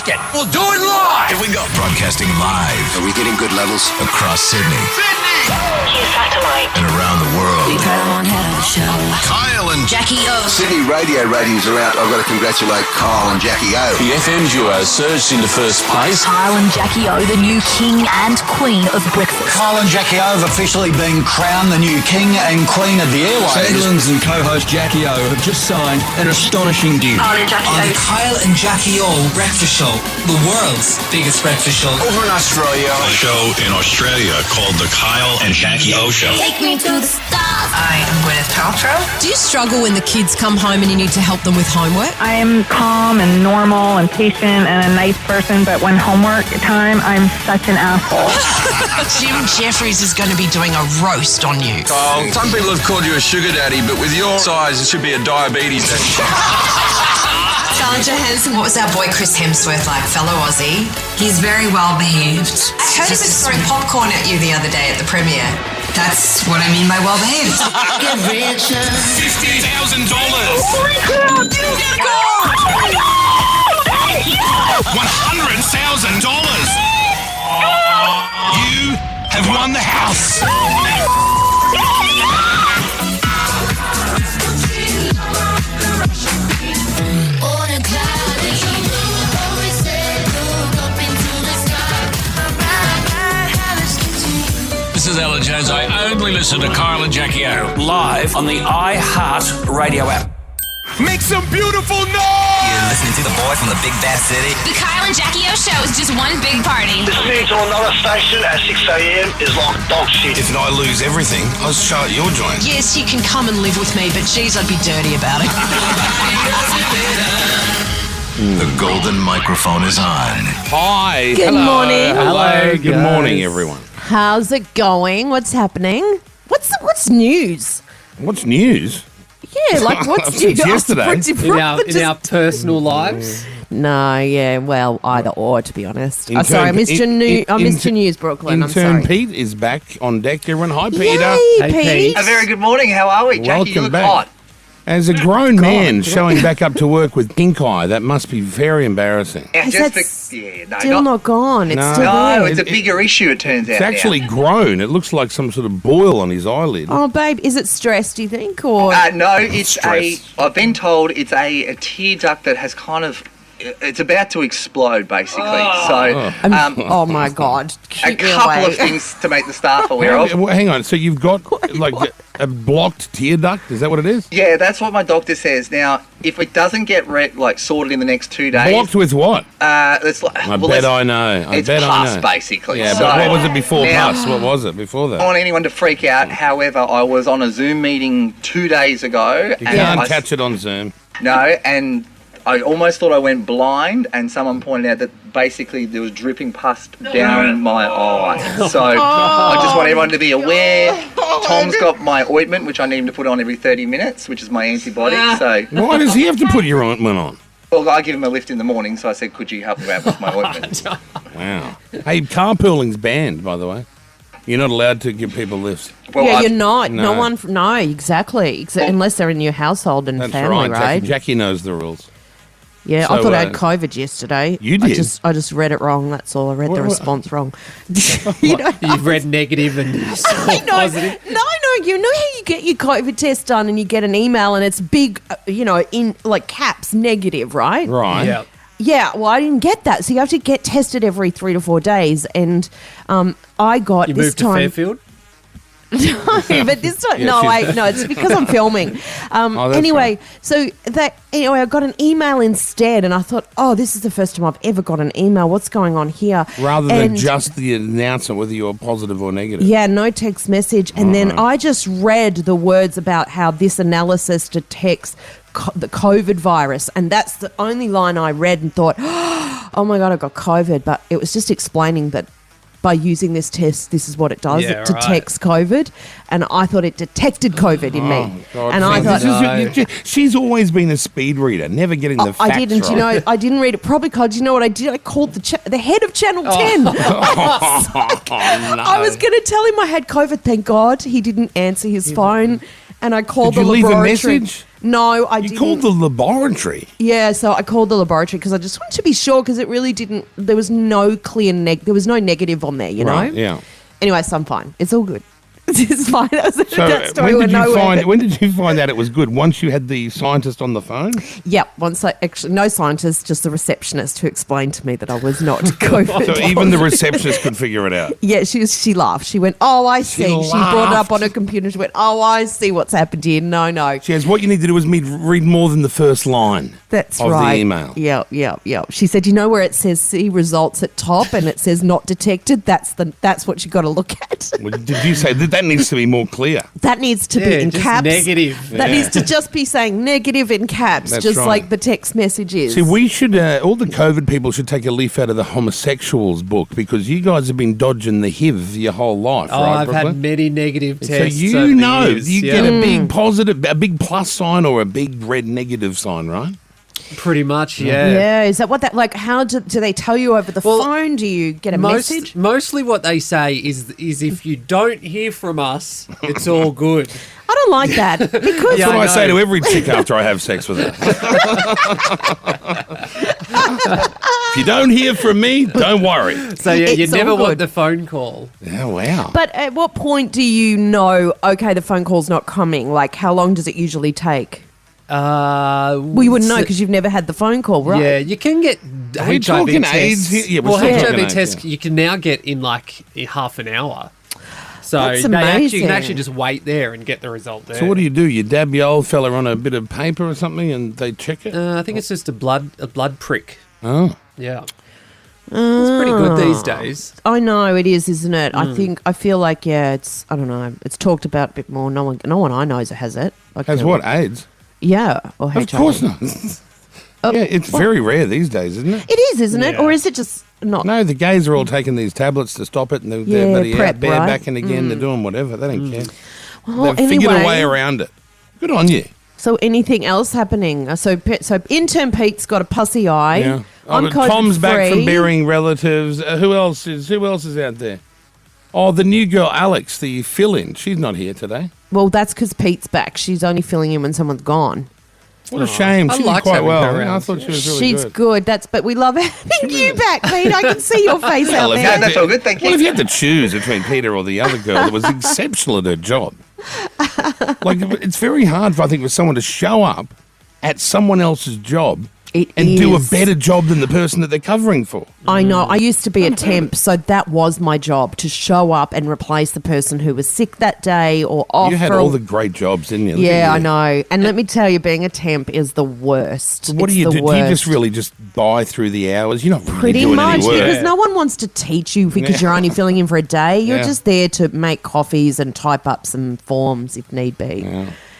it. We'll do it live. Here we go. Broadcasting live. Are we getting good levels? Across Sydney. Q satellite. And around the world. We've had one hell of a show. Kyle and Jackie O. Sydney radio ratings are out. I've got to congratulate Kyle and Jackie O. The FM duo surged into first place. Kyle and Jackie O, the new king and queen of breakfast. Kyle and Jackie O have officially been crowned the new king and queen of the airwaves. Sandilands and co-host Jackie O have just signed an astonishing deal. Kyle and Jackie On O. the Kyle and Jackie O breakfast show, the world's biggest breakfast show. Over in Australia. a show in Australia called The Kyle and Jackie O Show. Take me to the stars. I am Gwyneth Paltrow. Do you struggle when the kids come home and you need to help them with homework? I am calm and normal and patient and a nice person, but when homework time, I'm such an asshole. Jim Jeffries is going to be doing a roast on you. Kyle, some people have called you a sugar daddy, but with your size, it should be a diabetes daddy. Scarlett Johansson, what was our boy Chris Hemsworth like? Fellow Aussie. He's very well behaved. I heard he was throwing popcorn at you the other day at the premiere. That's what I mean by well behaved. Get richer. $50,000. Oh my God! You get gold! Oh my God! $100,000. You have won the house. This is Ella Jones. I only listen to Kyle and Jackie O live on the iHeart Radio app. Make some beautiful noise. You're listening to the boy from the big bad city. The Kyle and Jackie O show is just one big party. Listening to another station at 6 a.m. is like dog shit. If I lose everything, I'll start your joint. Yes, you can come and live with me, but geez, I'd be dirty about it. The golden microphone is on. Hi. Good morning. Hello. Good morning, everyone. How's it going? What's happening? What's news? What's news? Yeah, like what's Since news? yesterday. In our personal lives. No, yeah, well, either or, to be honest. Intern- Sorry, I missed your news, Brooklyn. I'm Intern sorry. Pete is back on deck, everyone. Hi, Peter. Yay, Hey, Pete. A very good morning. How are we? Jackie, you Welcome look back. hot. As a grown man showing back up to work with pink eye, that must be very embarrassing. Yeah, Is just that Still not gone. It's No. still No, there. it's a bigger issue, it turns out. It's actually grown. It looks like some sort of boil on his eyelid. Oh, babe, is it stress, do you think? Or No, it's Stress. I've been told it's a tear duct that has kind of, it's about to explode, basically. So, oh my God. a Keep me couple away. of things to make the staff aware of. Well, hang on. So you've got like a blocked tear duct? Is that what it is? Yeah, that's what my doctor says. Now, if it doesn't get sorted in the next 2 days, Blocked with what? it's like, I bet I know. it's I pus, know. basically. Yeah, So, but what was it before now, pus? What was it before I don't that? want anyone to freak out. However, I was on a Zoom meeting 2 days ago. You can't catch it on Zoom. No, and I almost thought I went blind, and someone pointed out that basically there was dripping pus down my eye. So I just want everyone to be aware. Tom's got my ointment, which I need him to put on every 30 minutes, which is my antibiotic. So, Why does he have to put your ointment on? well, I give him a lift in the morning, so I said, could you help me out with my ointment? Wow. Hey, carpooling's banned, by the way. You're not allowed to give people lifts. Well, yeah, I've- you're not. No No. one. No, exactly. Unless they're in your household and That's family, right. right? Jackie knows the rules. Yeah, So, I thought I had COVID yesterday. You did? I just read it wrong. That's all. I read the What- response wrong. You know, You've read negative and I know. positive. No. You know how you get your COVID test done and you get an email and it's big, in like caps, negative, right? Right. Yeah. Yeah, well, I didn't get that. So you have to get tested every 3 to 4 days. And I got You this moved to time. Fairfield? No, but this time, Yeah, no, it's because I'm filming. that's Anyway, right. I got an email instead, and I thought, oh, this is the first time I've ever got an email. What's going on here? Rather than And- just the announcement whether you're positive or negative. Yeah, no text message. And then I just read the words about how this analysis detects the COVID virus. And that's the only line I read and thought, oh my God, I got COVID. But it was just explaining that by using this test, this is what it does. Yeah, It detects COVID. And I thought it detected COVID in me. God, And I Francis, thought, she's always been a speed reader, never getting the facts I didn't, right. I didn't read it probably because, you know what I did? I called the head of Channel 10. I was going to tell him I had COVID. Thank God he didn't answer his phone. And I called Did the you leave a laboratory. message? No, I You didn't. called the laboratory. Yeah, so I called the laboratory because I just wanted to be sure because it really didn't. There was no clear there was no negative on there, you know. Right, yeah. Anyway, so I'm fine. It's all good. It's fine. That was So that story when went nowhere. when did you find out it was good? Once you had the scientist on the phone? Yeah, once I actually no scientist, just the receptionist who explained to me that I was not COVID. So even the receptionist could figure it out. Yeah, she laughed. She went, "Oh, I see." She brought it up laughed. on her computer. She went, "Oh, I see what's happened here." No. She says, what you need to do is read more than the first line That's of right. the email. Yeah. She said, "You know where it says see results at top and it says not detected? That's what you got to look at." Well, did you say that needs to be more clear? That needs to be in just caps. negative. That needs to just be saying negative in caps, That's just right. like the text message is. See, we should, all the COVID people should take a leaf out of the homosexuals book because you guys have been dodging the HIV your whole life, Oh, right, I've Brooklyn? had many negative So tests. you over the know, years, you yeah. get a big positive, a big plus sign or a big red negative sign, right? Pretty much, yeah. Yeah, is that what that like? How do they tell you over the phone? Do you get a message? Mostly what they say is if you don't hear from us, it's all good. I don't like that because That's what I say to every chick after I have sex with her. If you don't hear from me, don't worry. So yeah, you It's never all want good. the phone call. Yeah, wow. But at what point do you know? Okay, the phone call's not coming. Like, how long does it usually take? Well, you wouldn't know because you've never had the phone call, right? Yeah, you can get Are we HIV talking tests. AIDS here? Yeah, we're well, still HIV talking AIDS, tests yeah. you can now get in like half an hour. So That's you can amazing. actually just wait there and get the result there. So what do? You dab your old fella on a bit of paper or something and they check it? I think it's just a blood prick. Oh. Yeah. It's pretty good these days. I know it is, isn't it? I feel like it's I don't know. It's talked about a bit more. No one I know has it. Has what, AIDS? Yeah, or Of HIV. course not. Yeah, it's very rare these days, isn't it? It is, isn't it? Yeah. Or is it just not? No, the gays are all taking these tablets to stop it and they're Yeah, bloody prep, out there right? back and again. They're doing whatever. They don't care. Well, They've figured a anyway. way around it. Good on you. So anything else happening? So intern Pete's got a pussy eye. Yeah. I'm but Tom's back from COVID-free. burying relatives. Who else is out there? Oh, the new girl, Alex, the fill-in. She's not here today. Well, that's because Pete's back. She's only filling in when someone's gone. What a shame. I She did liked quite having well. her Yeah, I around. thought she was really She's good. good. But we love having you back, Pete. I can see your face out Well, if you there. had That's to- all good, thank you. Well, if you had to choose between Peter or the other girl that was exceptional at her job, like it's very hard, I think, for someone to show up at someone else's job and do a is. better job than the person that they're covering for. I know. I used to be a temp, so that was my job to show up and replace the person who was sick that day or off. You had for a- all the great jobs, didn't you? Look Yeah, at I you. know. And let me tell you, being a temp is the worst. What It's do you the do? Do you just worst. really just buy through the hours? You're not really Pretty doing much, any work. because no one wants to teach you because you're only filling in for a day. You're Yeah. just there to make coffees and type up some forms if need be.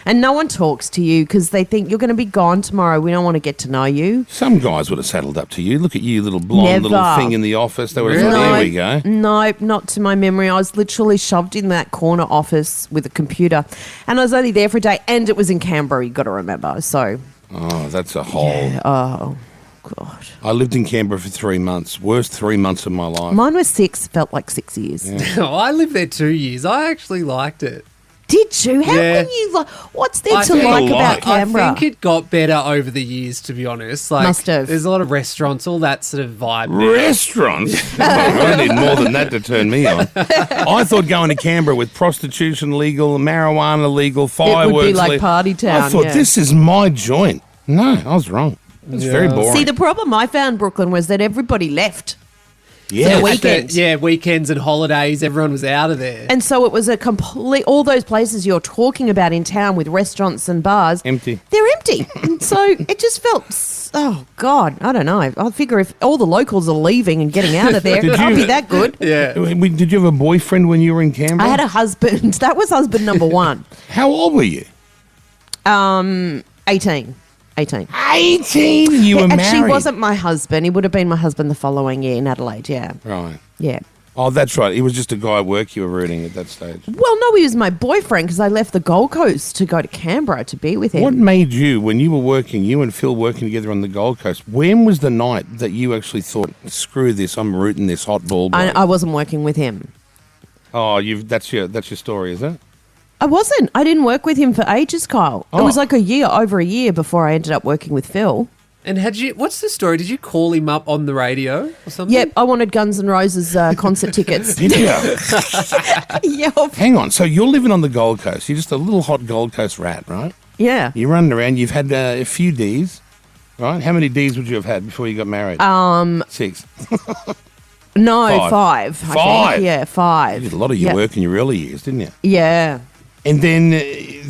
And no one talks to you because they think you're going to be gone tomorrow. We don't want to get to know you. Some guys would have saddled up to you. Look at you, little blonde little Never. thing in the office. They would have Really? thought, there we go. No, not to my memory. I was literally shoved in that corner office with a computer. And I was only there for a day. And it was in Canberra, you got to remember. So, Oh, that's a hole. oh, God. I lived in Canberra for 3 months. Worst 3 months of my life. Mine was 6, felt like 6 years. I lived there 2 years. I actually liked it. Did you? How Yeah. can you what's there I to think- like about Canberra? I think it got better over the years, to be honest. Like, Must have. There's a lot of restaurants, all that sort of vibe. now. Restaurants? I need more than that to turn me on. I thought going to Canberra with prostitution legal, marijuana legal, fireworks like legal. party town, I thought, yeah. this is my joint. No, I was wrong. It's very boring. See, the problem I found, Brooklyn, was that everybody left. yeah. the weekend. Yeah, weekends and holidays, everyone was out of there. And so it was a complete, all those places you're talking about in town with restaurants and bars, Empty. they're empty. And so it just felt, oh God, I don't know. I figure if all the locals are leaving and getting out of there, Did it can't you- be that good. yeah. Did you have a boyfriend when you were in Canberra? I had a husband. That was husband number one. How old were you? 18. 18. 18 and you were Actually, married. wasn't my husband. He would have been my husband the following year in Adelaide, yeah. Right. Yeah. Oh, that's right. He was just a guy at work you were rooting at that stage. Well, no, he was my boyfriend because I left the Gold Coast to go to Canberra to be with him. What made you, when you were working, you and Phil working together on the Gold Coast, when was the night that you actually thought, screw this, I'm rooting this hot ball bloke? I wasn't working with him. Oh, that's your story, is it? I wasn't. I didn't work with him for ages, Kyle. It was like over a year before I ended up working with Phil. And what's the story? Did you call him up on the radio or something? Yep, I wanted Guns N' Roses concert tickets. Did you? Yep. Hang on. So you're living on the Gold Coast. You're just a little hot Gold Coast rat, right? Yeah. You're running around. You've had a few Ds, right? How many Ds would you have had before you got married? 6. No, 5. I 5? think. Yeah, 5. You did a lot of your work in your early years, didn't you? Yeah. And then,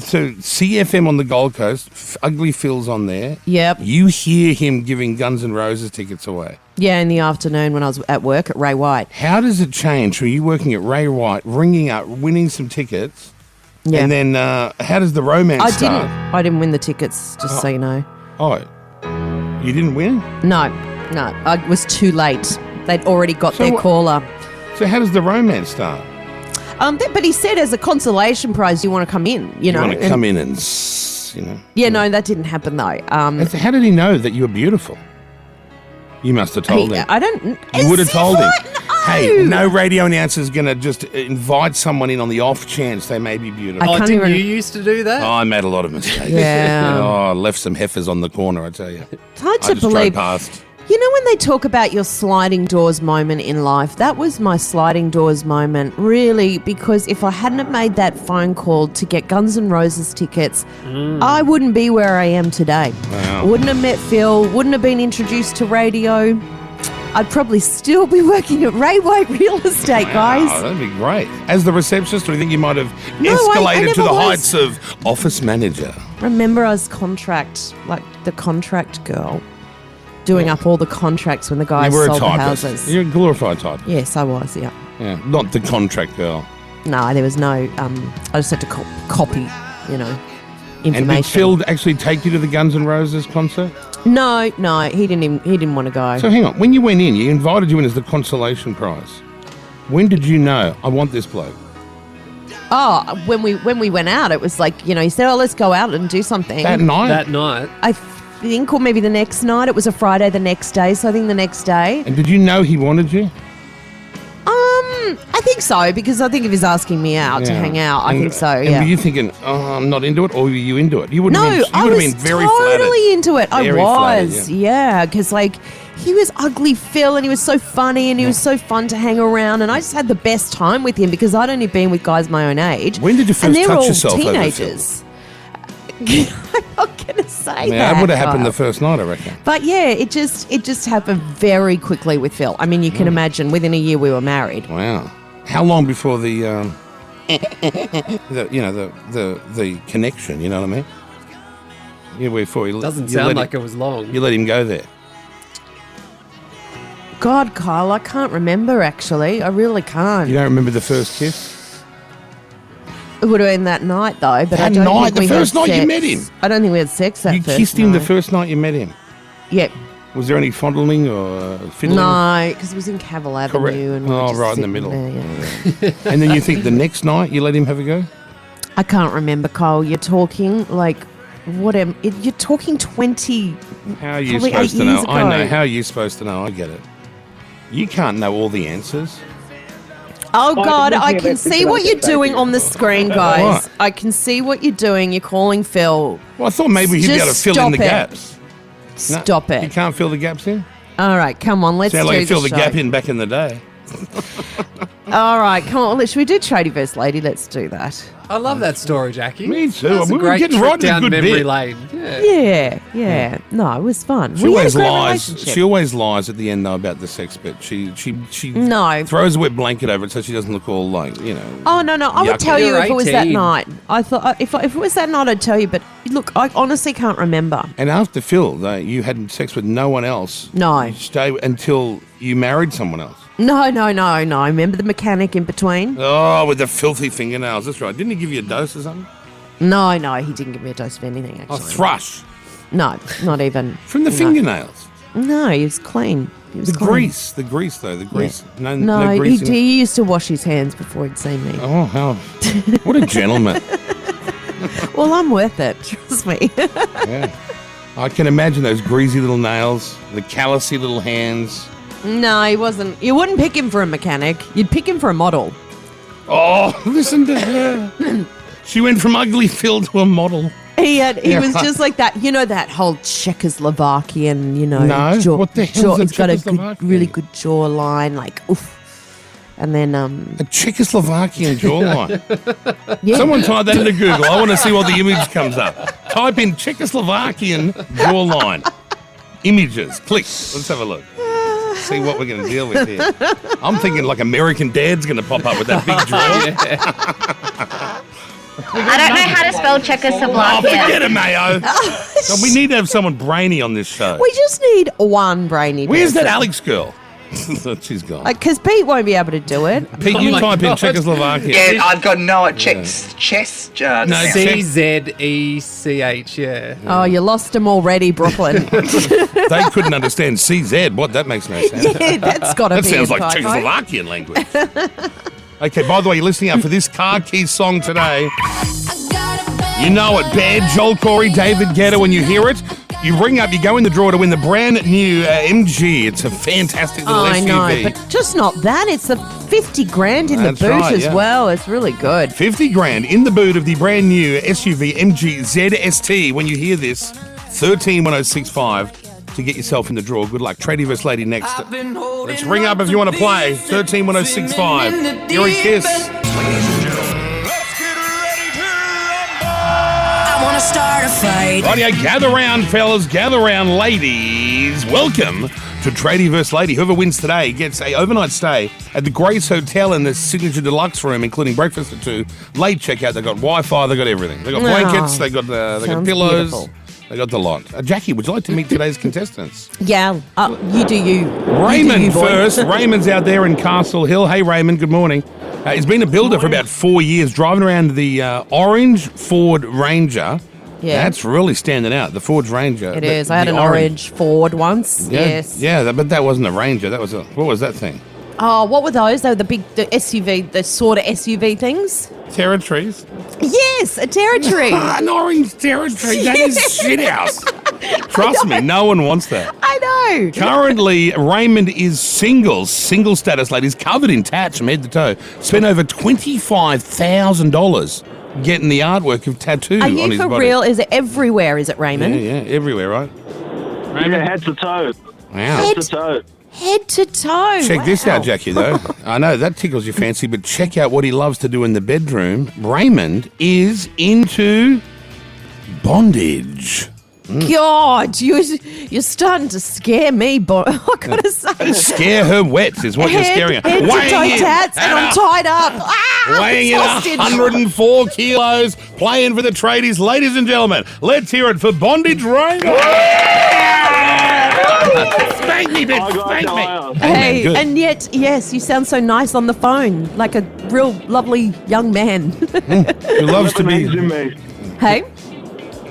so CFM on the Gold Coast, Ugly Phil's on there. Yep. You hear him giving Guns N' Roses tickets away. Yeah, in the afternoon when I was at work at Ray White. How does it change from you working at Ray White, ringing up, winning some tickets, Yeah. and then how does the romance start? I didn't win the tickets, just so you know. Oh, you didn't win? No. I was too late. They'd already got their caller. So how does the romance start? But he said as a consolation prize, you want to come in, you know. You want to come in and, you know. Yeah, no, that didn't happen though. How did he know that you were beautiful? You must have told him. I don't. You would have told him. Hey, no radio announcer's going to just invite someone in on the off chance they may be beautiful. Didn't you used to do that? Oh, I made a lot of mistakes. Yeah. Oh, I left some heifers on the corner, I tell you. It's hard I to just believe. drove past. You know when they talk about your sliding doors moment in life, that was my sliding doors moment, really, because if I hadn't have made that phone call to get Guns N' Roses tickets, I wouldn't be where I am today. Wow. Wouldn't have met Phil, wouldn't have been introduced to radio. I'd probably still be working at Ray White Real Estate, guys. Oh, that'd be great. As the receptionist, or do you think you might have No, I escalated to never the was. heights of office manager? Remember I was the contract girl, doing up all the contracts when the guys You were a sold the typist. houses. You're a glorified typist. Yes, I was, yeah. Yeah, not the contract girl. No, there was no, I just had to copy, you know, information. And did Phil actually take you to the Guns N' Roses concert? No, he didn't want to go. So hang on, when you went in, you invited you in as the consolation prize. When did you know, I want this bloke? Oh, when we went out, it was like, you know, he said, oh, let's go out and do something. That night? That night. I think, or maybe the next night. It was a Friday the next day, so I think the next day. And did you know he wanted you? I think so, because I think if he's asking me out to Yeah. hang out, I And- think so, And yeah. were you thinking, oh, I'm not into it, or were you into it? You would No, have been, you I would was have been very totally flattered. into it. Very I flattered, was, yeah, because like he was Ugly Phil, and he was so funny, and he was so fun to hang around, and I just had the best time with him because I'd only been with guys my own age. When did you first and they were touch all yourself over teenagers. I'm not gonna say Yeah, that. that would have happened Kyle. the first night, I reckon. But yeah, it just happened very quickly with Phil. I mean, you can imagine within a year we were married. Wow. How long before the the connection, you know what I mean? Yeah, before you Doesn't you sound let like him, it was long. You let him go there. God, Kyle, I can't remember actually. I really can't. You don't remember the first kiss? It would have been that night though, but I That don't night? think The we first had night you sex. met him? I don't think we had sex that You first kissed him the night. first night you met him? Yep. Was there any fondling or fiddling? No, because it was in Cavill Avenue. Correct. And we were Oh, just right in the sitting middle. there, yeah. And then you think the next night you let him have a go? I can't remember, Kyle. You're talking like, you're talking 20. How are you probably supposed 8 to know? years I ago. know. How are you supposed to know? I get it. You can't know all the answers. Oh, God, I can see what you're doing on the screen, guys. What? I can see what you're doing. You're calling Phil. Well, I thought maybe he'd be able to Just fill in the stop it. gaps. No, Stop You it. can't fill the gaps in? All right, come on, let's Sound do like the you fill the show. gap in back in the day. All right, come on. Should we do Tradie vs. Lady? Let's do that. I love that story, Jackie. Me too. That's a We were great getting trip right in a down good memory bit. lane. Yeah. Yeah. No, it was fun. She We had a always great lies. relationship. She always lies at the end though about the sex bit. She No. throws a wet blanket over it so she doesn't look all like, you know. Oh no! I would yucky. tell you You're if it was that 18. night. I thought if it was that night, I'd tell you. But look, I honestly can't remember. And after Phil, though, you had sex with no one else. No. You stay until you married someone else. No. I remember the mechanic in between. Oh, with the filthy fingernails. That's right. Didn't he give you a dose or something? No, he didn't give me a dose of anything. Oh, Actually, thrush. no, not even From the no. fingernails. No, he was clean. He was The clean. grease. The grease, though. The grease. Yeah. No No, grease in it. he used to wash his hands before he'd seen me. Oh, how. What a gentleman. Well, I'm worth it. Trust me. Yeah. I can imagine those greasy little nails, the callousy little hands. No, he wasn't. You wouldn't pick him for a mechanic. You'd pick him for a model. Oh, listen to her. She went from ugly Phil to a model. He was just like that, that whole Czechoslovakian, No, what the hell's he's got a Czechoslovakian? really good jawline, like oof. And then A Czechoslovakian jawline. yeah. Someone type that into Google. I want to see what the image comes up. Type in Czechoslovakian jawline. Images. Click. Let's have a look. See what we're going to deal with here. I'm thinking like American Dad's going to pop up with that big jaw. I don't know how to spell Oh, Czechoslovakia. forget it, Mayo. So we need to have someone brainy on this show. We just need one brainy Where's that person. Alex girl? She's gone. Because Pete won't be able to do it. Pete, you type in Czechoslovakia. Yeah, I've got no chess. No, CZECH, yeah. Oh, you lost him already, Brooklyn. They couldn't understand CZ. What? That makes no sense. Yeah, that's got to be That sounds a like typo. Czechoslovakian language. Okay, by the way, you're listening out for this Car Keys song today. You know it, bad. Joel Corey, David Guetta, when you hear it, you ring up, you go in the draw to win the brand new MG. It's a fantastic little I SUV. know, but just not that. It's a 50 grand in That's the boot right, as yeah. well. It's really good. 50 grand in the boot of the brand new SUV MG ZST. When you hear this, 131065 to get yourself in the draw. Good luck. Tradie vs. Lady next. Let's ring up if you want to play. 131065. Here a Kiss. I want to start a fight. Rightio, gather round, fellas. Gather round, ladies. Welcome to Tradie vs. Lady. Whoever wins today gets a overnight stay at the Grace Hotel in the Signature Deluxe room, including breakfast at 2, late checkout. They've got Wi-Fi. They've got everything. They've got blankets. They've got Sounds pillows. beautiful. They got the lot. Jackie, would you like to meet today's contestants? Yeah, you do you. Raymond you do you, boy. first. Raymond's out there in Castle Hill. Hey, Raymond, good morning. He's been a builder for about 4 years, driving around the orange Ford Ranger. Yeah. That's really standing out, the Ford Ranger. It is. I had an orange Ford once. Yeah, Yes. Yeah, but that wasn't a Ranger. That was what was that thing? Oh, what were those? They were the SUV, the sort of SUV things. Territories. Yes, a Territory. An orange Territory. That is shit house. Trust me, no one wants that. I know. Currently, Raymond is single status, ladies, covered in tats from head to toe. Spent over $25,000 getting the artwork of tattoo Are on you his for body. real? Is it everywhere? Is it Raymond? Yeah, everywhere, right? Yeah, head to toe. Wow. Head to toe. Head to toe. Check this out, Jackie, though. I know that tickles your fancy, but check out what he loves to do in the bedroom. Raymond is into bondage. God, you're starting to scare me, but I gotta say. Scare her wet is what you're scaring her. Head to toe Weighing in tats and I'm at tied up. Ah, weighing in hostage. 104 kilos, playing for the tradies. Ladies and gentlemen, let's hear it for Bondage Raymond. Spank me, bitch. Spank me. Hey, good. and yet, yes, you sound so nice on the phone, like a real lovely young man. Who loves to be. Lebanese in me. Hey?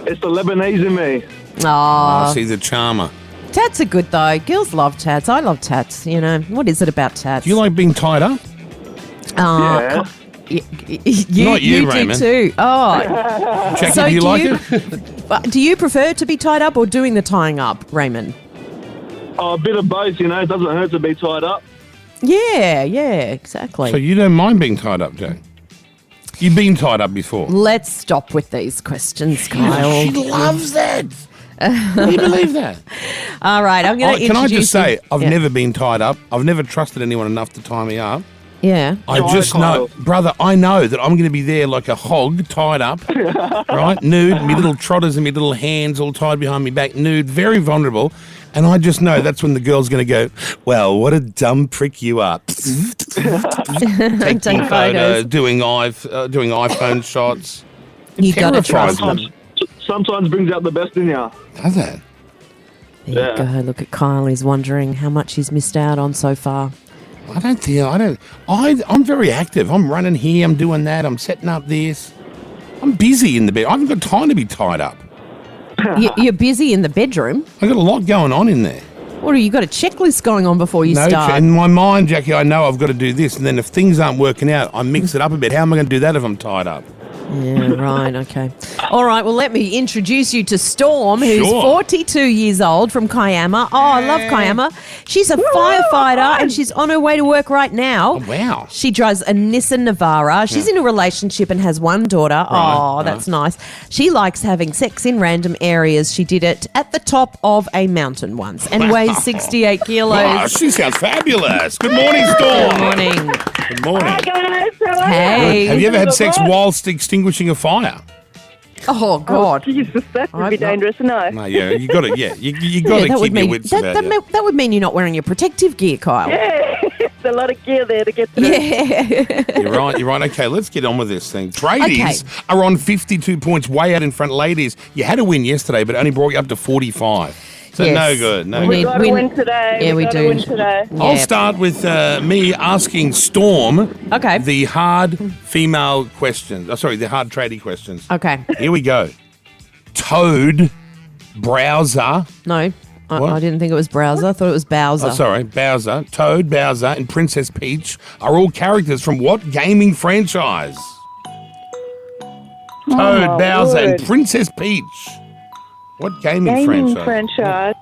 It's the Lebanese in me. Aw. I see the charmer. Tats are good, though. Girls love tats. I love tats, you know. What is it about tats? Do you like being tied up? Yeah. You, Not you, do Raymond. too. Oh. Jackie, So do you do like you- it? Do you prefer to be tied up or doing the tying up, Raymond? Oh, a bit of both, you know. It doesn't hurt to be tied up. Yeah, exactly. So you don't mind being tied up, Jay? You've been tied up before. Let's stop with these questions, Kyle. She loves that. Can you believe that? All right, I'm going to Can I introduce just say, you- I've Yeah. never been tied up. I've never trusted anyone enough to tie me up. Yeah. I just know, brother, I know that I'm going to be there like a hog, tied up, right? Nude, me little trotters and me little hands all tied behind me back, nude, very vulnerable. And I just know that's when the girl's going to go, well, what a dumb prick you are. Taking Take photos, photos. doing iPhone shots. You got to Terrifies trust me. them. Sometimes brings out the best in you. Does that? There you go. Look at Kyle. He's wondering how much he's missed out on so far. I'm very active. I'm running here, I'm doing that, I'm setting up this. I'm busy in the bed. I haven't got time to be tied up. You're busy in the bedroom. I've got a lot going on in there. What, you got a checklist going on before you start? In my mind, Jackie, I know I've got to do this, and then if things aren't working out, I mix it up a bit. How am I going to do that if I'm tied up? Yeah, right, okay. All right, well, let me introduce you to Storm, who's Sure. 42 years old from Kiama. Oh, I love Kiama. She's a firefighter and she's on her way to work right now. Oh, wow. She drives a Nissan Navara. She's in a relationship and has one daughter. Oh, that's nice. She likes having sex in random areas. She did it at the top of a mountain once and weighs 68 kilos. Oh, she sounds fabulous. Good morning, Storm. Good morning. Good morning. Hi guys, how are Hey. Have you ever had sex whilst extinguishing a fire? Oh, God. Jesus, that would be dangerous, no. No, yeah, you got to, yeah, you got to that would keep your mean wits that, about that, you. ma- that would mean you're not wearing your protective gear, Kyle. Yeah, it's a lot of gear there to get through. Yeah. You're right. Okay, let's get on with this thing. Tradies are on 52 points, way out in front. Ladies, you had a win yesterday, but it only brought you up to 45. So Yes. no good. No We good. got to win today. Yeah, we gotta do. win today. I'll Yeah. start with me asking Storm Okay. the hard female questions. Oh, sorry, the hard tradie questions. Okay. Here we go. Toad, Browser. No, What? I didn't think it was Browser. I thought it was Bowser. Oh, sorry, Bowser. Toad, Bowser, and Princess Peach are all characters from what gaming franchise? Toad, my Bowser, and word. Princess Peach. What gaming franchise? franchise.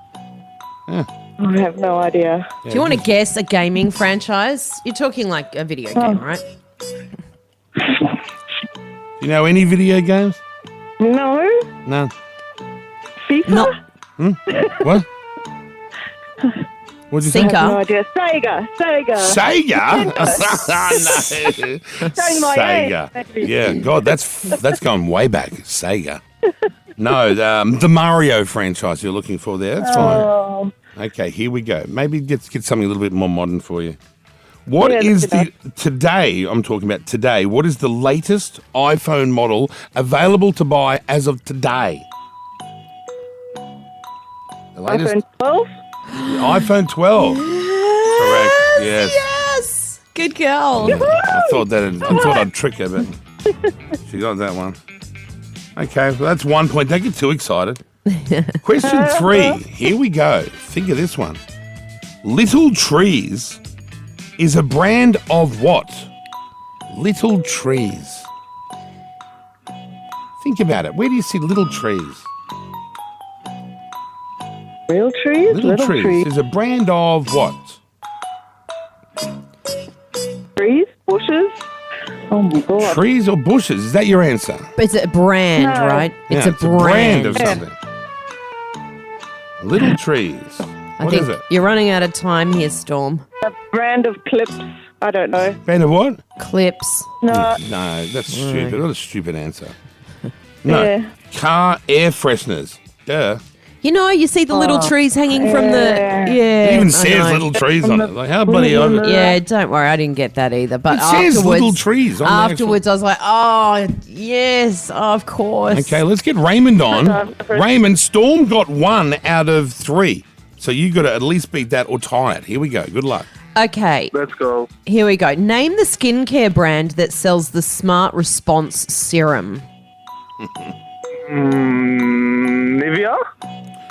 Yeah. I have no idea. Do you want to guess a gaming franchise? You're talking like a video game, right? You know any video games? No. No. FIFA? Not What? What'd you say? Sinker. No idea. Sega. Sega? No. Showing my Sega. age. Yeah, God, that's going way back. Sega. No, the Mario franchise you're looking for there. That's fine. Oh, Okay, here we go. Maybe get something a little bit more modern for you. What Yeah, is that's today, I'm talking about today, what is the latest iPhone model available to buy as of today? The latest iPhone 12? iPhone 12. Correct. Yes. Yes. Good girl. I thought I'd trick her, but she got that one. Okay, well that's 1 point. Don't get too excited. Question 3. Here we go. Think of this one. Little Trees is a brand of what? Little Trees. Think about it. Where do you see Little Trees? Real trees? Little Trees is a brand of what? Trees? Bushes? Oh my God. Trees or bushes? Is that your answer? It's a brand, No. right? Yeah, It's a brand. of something. Little Trees. I What think is it? you're running out of time here, Storm. A brand of clips. I don't know. Brand of what? Clips. No. No, that's stupid. What a stupid answer. No. Yeah. Car air fresheners. Duh. You know, you see the little trees hanging from the. Yeah. Yeah. It even I says know. little trees on it. Like, how bloody over. Yeah, don't worry, I didn't get that either. But It says afterwards, little trees on the actual- afterwards, I was like, oh yes, of course. Okay, let's get Raymond on. Raymond, Storm got 1 out of 3. So you got to at least beat that or tie it. Here we go. Good luck. Okay, Let's go. here we go. Name the skincare brand that sells the Smart Response Serum. Nivea?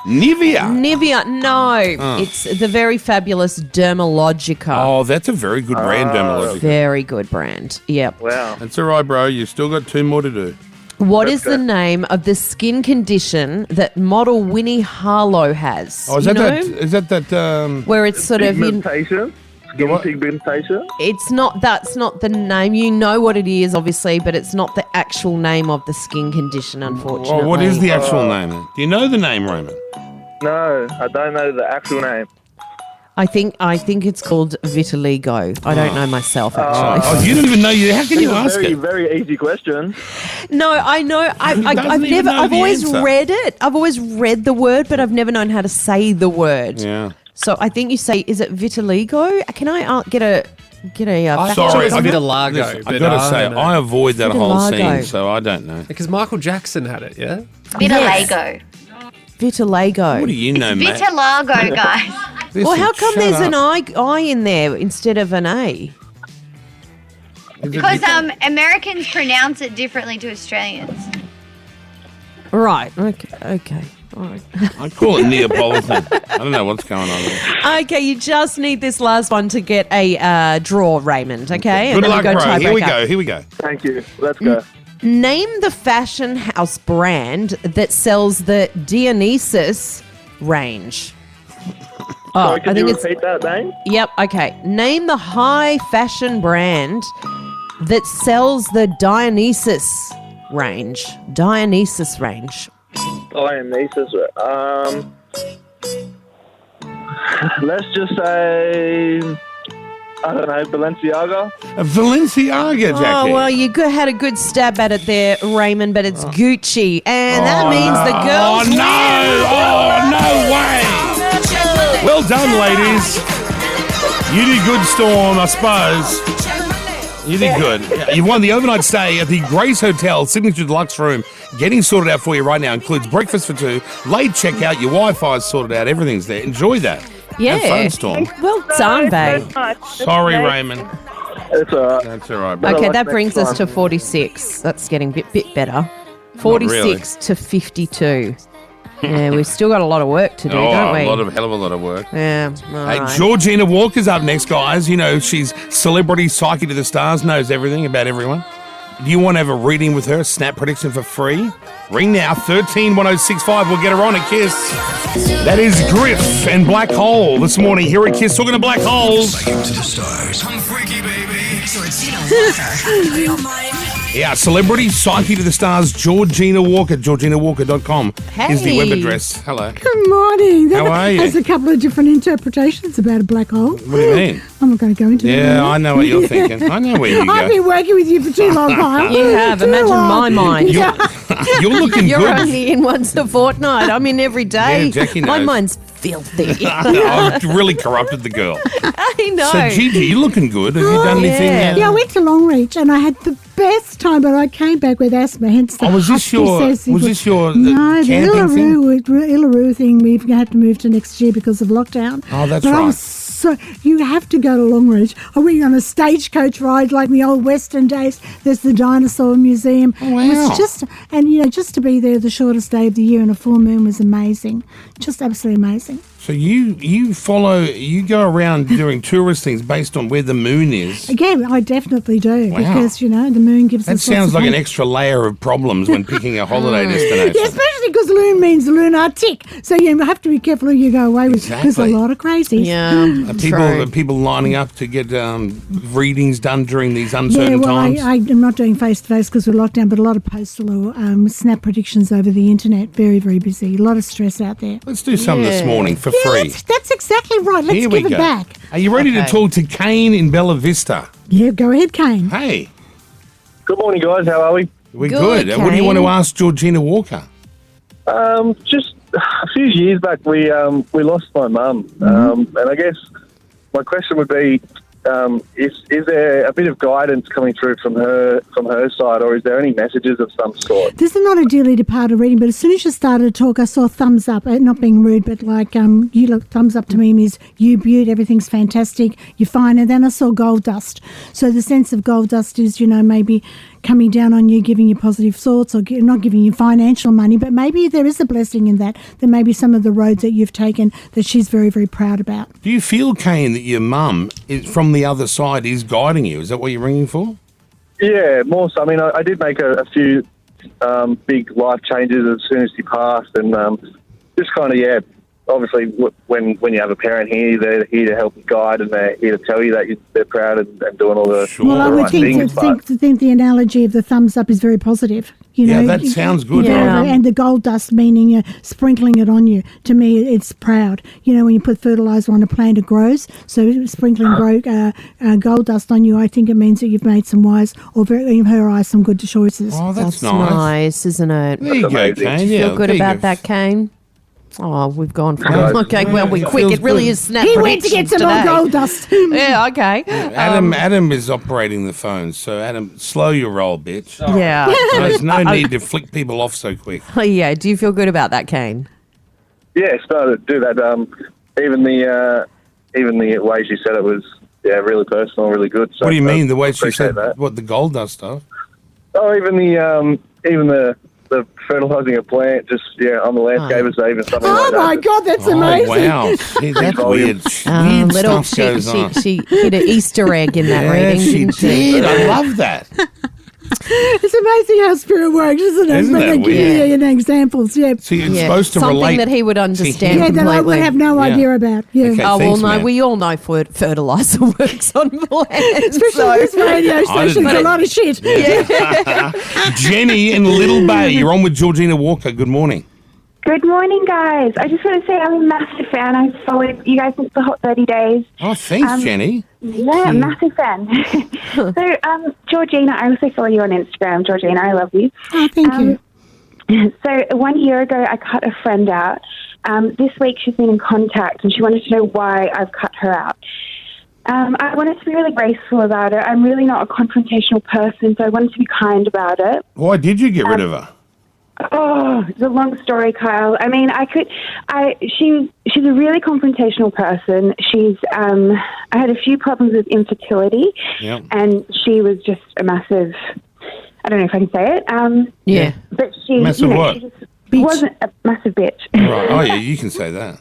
Nivea. Nivea, no. It's the very fabulous Dermalogica. Oh, that's a very good brand, Dermalogica. Very good brand. Yep. Wow. That's all right, bro. You still got 2 more to do. What is the name of the skin condition that model Winnie Harlow has? Oh, is You that know? that? Is that that? Where it's sort of you, Pigmentation? Skin pigmentation? it's not that's not the name. You know what it is, obviously, but it's not the actual name of the skin condition, unfortunately. Oh, what is the actual name? Then? Do you know the name, Raymond? No, I don't know the actual name. I think it's called vitiligo. I don't know myself actually. Oh, you don't even know. How can you It's a ask very, it? very easy question. No, I know. I've doesn't even never. know I've the always answer. read it. I've always read the word, but I've never known how to say the word. Yeah. So I think you say, is it vitiligo? Can I get a fact Sorry, check a on bit that? of Largo. Listen, but I gotta say, don't know. I avoid that whole Vitiligo. scene, so I don't know. Because Michael Jackson had it, yeah? Vitiligo. Vitiligo. What do you know, mate? Vitiligo, guys. Well, Listen, how come shut there's up. an I in there instead of an A? Is it Because Americans pronounce it differently to Australians. Right. Okay. All right. I call it Neapolitan. I don't know what's going on there. Okay, you just need this last one to get a draw, Raymond. Okay. Good luck, we bro. Here we tiebreaker. go. Here we go. Thank you. Let's go. Name the fashion house brand that sells the Dionysus range. Sorry, can you repeat that name? Yep, okay. Name the high fashion brand that sells the Dionysus range. Dionysus range. Dionysus. Let's just say, I don't know, Balenciaga. Valenciaga, Jackie. Oh, well, you had a good stab at it there, Raymond, but it's Gucci. And that means the girls Oh, no. Oh, no way. Well done, ladies. You did good, Storm, I suppose. You did good. You won the overnight stay at the Grace Hotel Signature Deluxe Room. Getting sorted out for you right now. Includes breakfast for 2, late checkout, your Wi-Fi is sorted out, everything's there. Enjoy that. Yeah. Have fun, Storm. Well done, babe. Sorry, Raymond. It's all right. That's all right, bro. Okay, that brings us to 46. That's getting a bit better. 46 to 52. Yeah, we've still got a lot of work to do, don't we? Hell of a lot of work. Yeah. Hey, Right. Georgina Walker's up next, guys. You know, she's celebrity psychic to the stars, knows everything about everyone. Do you want to have a reading with her, a snap prediction for free? Ring now, 131065. We'll get her on a Kiss. That is Griff and Black Hole this morning here at Kiss, talking to black holes. Psychic to the stars. I'm freaky, baby. Georgina Walker. Real mind. Yeah, celebrity psychic to the stars, Georgina Walker. GeorginaWalker.com is the web Hey. address. Hello. Good morning. How are you? There's a couple of different interpretations about a black hole. What do you mean? I'm not going to go into that. Yeah, I know what you're thinking. I know where you I've go. been working with you for too long, Kyle. You have. Too Imagine long. my mind. You're, you're looking You're good. only in once a fortnight. I'm in every day. Yeah, Jackie My knows. mind's filthy. I've really corrupted the girl. I know. So, Gigi, you're looking good. Have you done anything? Yeah, I went to Longreach and I had the best time, but I came back with asthma. Hence the Was this husky your no, the camping thing? Illaroo thing? We've had to move to next year because of lockdown. Oh, that's but I right. was so you have to go to Longreach. I went on a stagecoach ride like the old Western days. There's the dinosaur museum. Oh, wow. It was just just to be there the shortest day of the year and a full moon was amazing. Just absolutely amazing. So you go around doing tourist things based on where the moon is. Again, I definitely do Wow. because the moon gives That us. sounds lots like of an extra layer of problems when picking a holiday destination. Yeah, especially because loon means lunatic. So you have to be careful who you go away with because Exactly. a lot of crazies. Are people lining up to get readings done during these uncertain times? I am not doing face-to-face because we're locked down, but a lot of postal or snap predictions over the internet. Very, very busy. A lot of stress out there. Let's do some this morning for Yeah, free. That's exactly right. Let's Here we give go. it back. Are you ready to Okay. talk to Kane in Bella Vista? Yeah, go ahead, Kane. Hey. Good morning, guys. How are we? We're good. What do you want to ask Georgina Walker? Just a few years back, we lost my mum, and I guess my question would be: is there a bit of guidance coming through from her side, or is there any messages of some sort? This is not a dearly departed reading, but as soon as you started to talk, I saw thumbs up. Not being rude, but like you look thumbs up to me means you beaut, everything's fantastic, you're fine. And then I saw gold dust. So the sense of gold dust is, maybe coming down on you, giving you positive thoughts, or not giving you financial money, but maybe there is a blessing in that. There may be some of the roads that you've taken that she's very, very proud about. Do you feel, Kane, that your mum from the other side is guiding you? Is that what you're ringing for? Yeah, more so. I mean, I did make a few big life changes as soon as she passed, and just kind of, obviously, when you have a parent here, they're here to help you guide, and they're here to tell you that they're proud and doing all the, all Well, I the would right think, things. think the analogy of the thumbs up is very positive. Yeah, that sounds good, Yeah, right? and the gold dust meaning sprinkling it on you. To me, it's proud. When you put fertilizer on a plant, it grows. So sprinkling gold dust on you, I think it means that you've made some wise, or in her eyes, some good choices. Oh, That's nice, isn't it? There you go, Kane. Do you Yeah, feel good there you about go. that, Kane? Oh, we've gone from... Nice. Okay, well, we're It quick. feels It really good. is snap He went to get predictions some more today. gold dust. Yeah, okay. Adam is operating the phone, so Adam, slow your roll, bitch. Yeah. There's no need to flick people off so quick. Oh, yeah. Do you feel good about that, Kane? Yeah, started to do that. Even the way she said it was really personal, really good. So What do you mean, the way she appreciate said, that? what, the gold dust stuff? Oh, even the fertilising a plant, just on the landscaper, so even something like Oh that. my God, that's amazing. Wow. See, that's weird. Weird Little, stuff goes on. she hit an Easter egg in that Yeah, reading, she didn't she? did. I love that. It's amazing how spirit works, isn't it? Isn't When that they give weird? you examples, yeah. So you're supposed to Something relate that he would understand Yeah, that I completely. would have no idea about. Yeah. Okay, Oh, well, thanks, no, man. we all know fertiliser works on land. Especially this radio station, didn't- a lot of shit. Jenny in Little Bay, you're on with Georgina Walker. Good morning. Good morning, guys. I just want to say I'm a massive fan. I've followed you guys since the Hot 30 Days. Oh, thanks, Jenny. Yeah, massive fan. So, Georgina, I also follow you on Instagram. Georgina, I love you. Oh, thank you. So 1 year ago, I cut a friend out. This week, she's been in contact, and she wanted to know why I've cut her out. I wanted to be really graceful about it. I'm really not a confrontational person, so I wanted to be kind about it. Why did you get rid of her? Oh, it's a long story, Kyle. I mean, she's a really confrontational person. I had a few problems with infertility, Yep. and she was just a massive, I don't know if I can say it. Yeah. But she, Massive what? she just wasn't a massive bitch. Right. Oh, yeah, you can say that.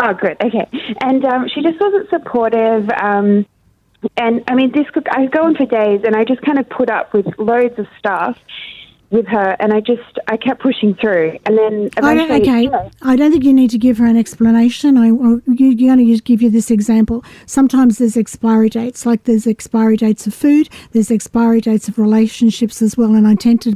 Oh, good. Okay. And she just wasn't supportive. And I mean, I go on for days, and I just kind of put up with loads of stuff with her, and I kept pushing through, and then eventually. I don't think you need to give her an explanation. You're going to just give you this example. Sometimes there's expiry dates, like there's expiry dates of food, there's expiry dates of relationships as well, and I tend to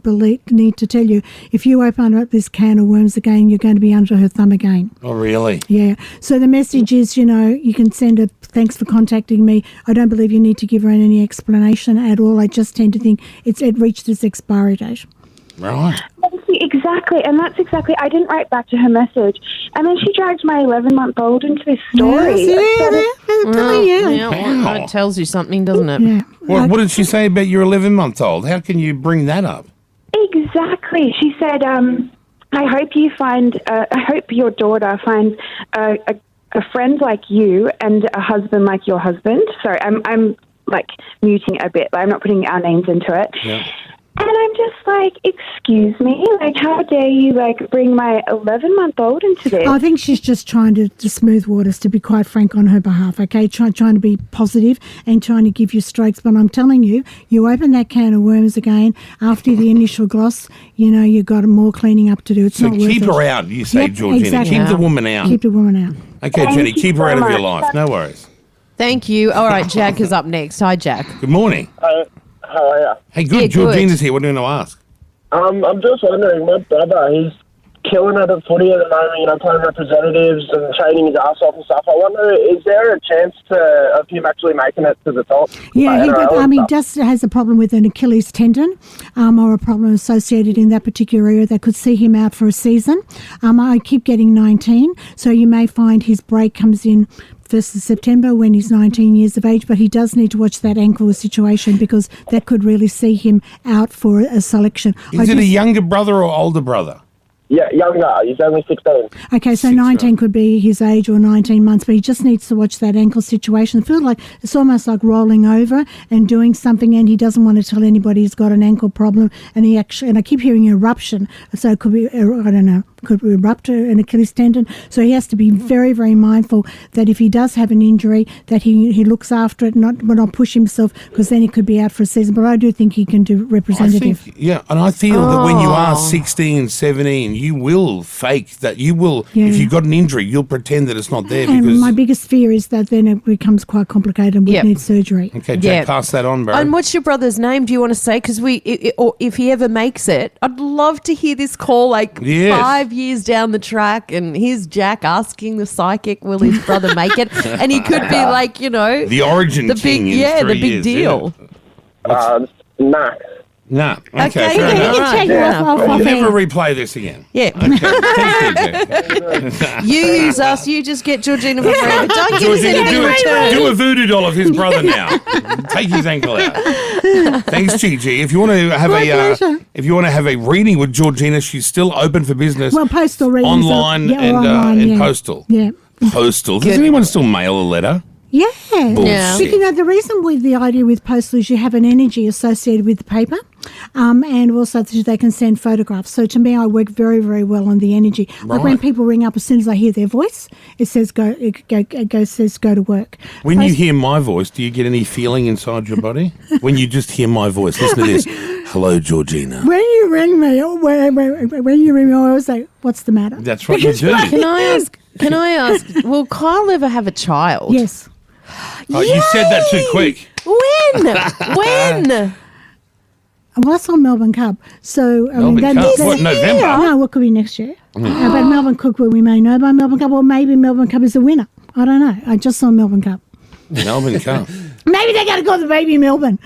need to tell you, if you open up this can of worms again, you're going to be under her thumb again. Oh, really? Yeah. So the message is, you can send a thanks for contacting me. I don't believe you need to give her any explanation at all. I just tend to think it reached its expiry date. Right. Exactly, and that's exactly. I didn't write back to her message, and then she dragged my 11-month-old into this story. Well, it tells you something, doesn't it? Yeah. What did she say about your 11-month-old? How can you bring that up? Exactly. She said, "I hope you find. I hope your daughter finds a friend like you and a husband like your husband." Sorry, I'm like muting a bit, but I'm not putting our names into it. Yeah. And I'm just like, excuse me, like, how dare you, like, bring my 11-month-old into this? I think she's just trying to smooth waters, to be quite frank, on her behalf, okay? Trying to be positive and trying to give you strokes. But I'm telling you, you open that can of worms again, after the initial gloss, you've got more cleaning up to do. It's So not worth keep it. her out, you say, Yep, Georgina. exactly. Keep the woman out. Keep the woman out. Okay, Thank Jenny, you keep her so out of your much. life. No worries. Thank you. All right, Jack is up next. Hi, Jack. Good morning. How are you? Hey, good. Yeah, good. Georgina's here. What do you want to ask? I'm just wondering, my brother, he's killing it at footy at the moment, playing representatives and training his ass off and stuff. I wonder, is there a chance of him actually making it to the top? Yeah, he just has a problem with an Achilles tendon or a problem associated in that particular area that could see him out for a season. I keep getting 19, so you may find his break comes in 1st of September when he's 19 years of age, but he does need to watch that ankle situation because that could really see him out for a selection. Is it a younger brother or older brother? Yeah, younger. He's only 16. Okay, so 19 could be his age or 19 months, but he just needs to watch that ankle situation. I feel like it's almost like rolling over and doing something, and he doesn't want to tell anybody he's got an ankle problem. And I keep hearing eruption, so it could be, I don't know, could erupt an Achilles tendon. So he has to be very, very mindful that if he does have an injury, that he looks after it, not push himself, because then he could be out for a season. But I do think he can do representative. And I feel that when you are 16, 17, you will fake that. You will, if you've got an injury, you'll pretend that it's not there. And because my biggest fear is that then it becomes quite complicated and would need surgery. Okay, Jack, pass that on, bro. And what's your brother's name? Do you want to say? Because or if he ever makes it, I'd love to hear this call 5 years down the track, and here's Jack asking the psychic, will his brother make it? And he could be the origin the king big, in 3 the big years, deal. Nah. Nah. Okay, fair yeah, enough. you can take it off We'll air. never replay this again. Yeah. Okay. Thank you, Jack. You use us, you just get Georgina for free. But don't give us Georgina, anything in return. do a voodoo doll of his brother now. Take his ankle out. Thanks, Gigi. If you want to have a reading with Georgina, she's still open for business. Well, postal readings. Online online, and postal. Yeah. Postal. Does anyone still mail a letter? Yeah. Bullshit. But, the reason with the idea with postal is you have an energy associated with the paper, and also they can send photographs. So to me, I work very, very well on the energy. Like when people ring up, as soon as I hear their voice, it says go to work. When you hear my voice, do you get any feeling inside your body? When you just hear my voice, listen to this. Hello, Georgina. When you ring me, I always say, "What's the matter?" That's what you do. Can I ask? Will Kyle ever have a child? Yes. Oh, you said that too quick. When? Well, I saw Melbourne Cup, so Melbourne Cup? What, November? No, what could be next year? But Melbourne Cup, we may know by Melbourne Cup, or maybe Melbourne Cup is the winner. I don't know. I just saw Melbourne Cup. Melbourne Cup. Maybe they got to call the baby Melbourne.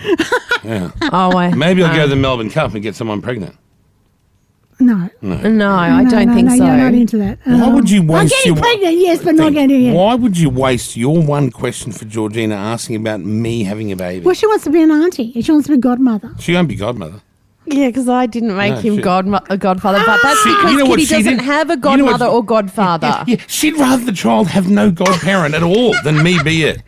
Yeah. Oh, Maybe I'll go to the Melbourne Cup and get someone pregnant. No. No, I don't think so. You're not into that. Why would you waste I'm getting pregnant, yes, but not getting it. Why would you waste your one question for Georgina asking about me having a baby? Well, she wants to be an auntie. She wants to be godmother. She won't be godmother. Yeah, because I didn't make him she- a godfather, but that's because you know what Kitty she doesn't did? have a You know what- godmother or godfather. Yeah, she'd rather the child have no godparent at all than me be it.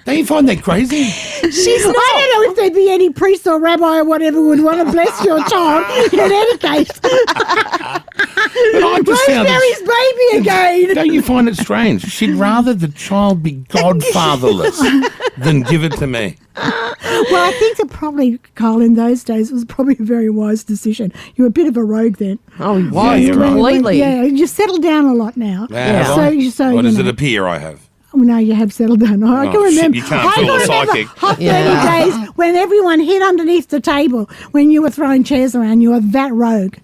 Don't you find that crazy? She's not. I don't know if there'd be any priest or rabbi or whatever would want to bless your child in any case. But I just found Rosemary's baby again. Don't you find it strange? She'd rather the child be godfatherless than give it to me. Well, I think that probably, Kyle, in those days, it was probably a very wise decision. You were a bit of a rogue then. Oh, he Yeah, was you're right. completely. Yeah, you settled down a lot now. Yeah. So Or you does it know. appear I have? Well, no, you have settled down. I Oh, can shit, remember. you can't I fool can a remember psychic. hot 30 Yeah. days when everyone hid underneath the table when you were throwing chairs around. You were that rogue.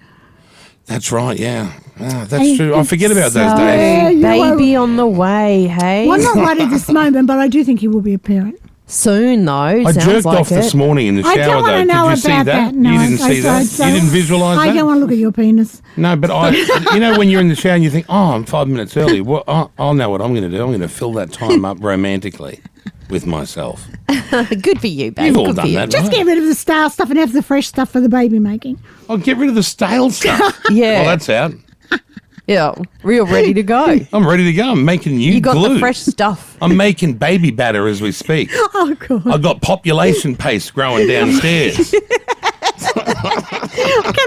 That's right, yeah. Ah, that's true. I forget about those So, days. you baby on the way, hey? Well, I'm not right at this moment, but I do think he will be a parent. Soon, though. I Sounds jerked like off it. this morning in the I shower, don't want though. to know Did you see about that? No, You didn't see that? You didn't visualise I that? don't want to look at your penis. No, but you know when you're in the shower and you think, oh, I'm 5 minutes early. Well, I'll know what I'm going to do. I'm going to fill that time up romantically with myself. Good for you, babe. You've all Good for done you. that, Just right? get rid of the stale stuff and have the fresh stuff for the baby making. I'll get rid of the stale stuff. Yeah. Well, that's out. Yeah, real ready to go. I'm ready to go. I'm making new You got glue. the fresh stuff. I'm making baby batter as we speak. Oh, God. I've got population paste growing downstairs. Can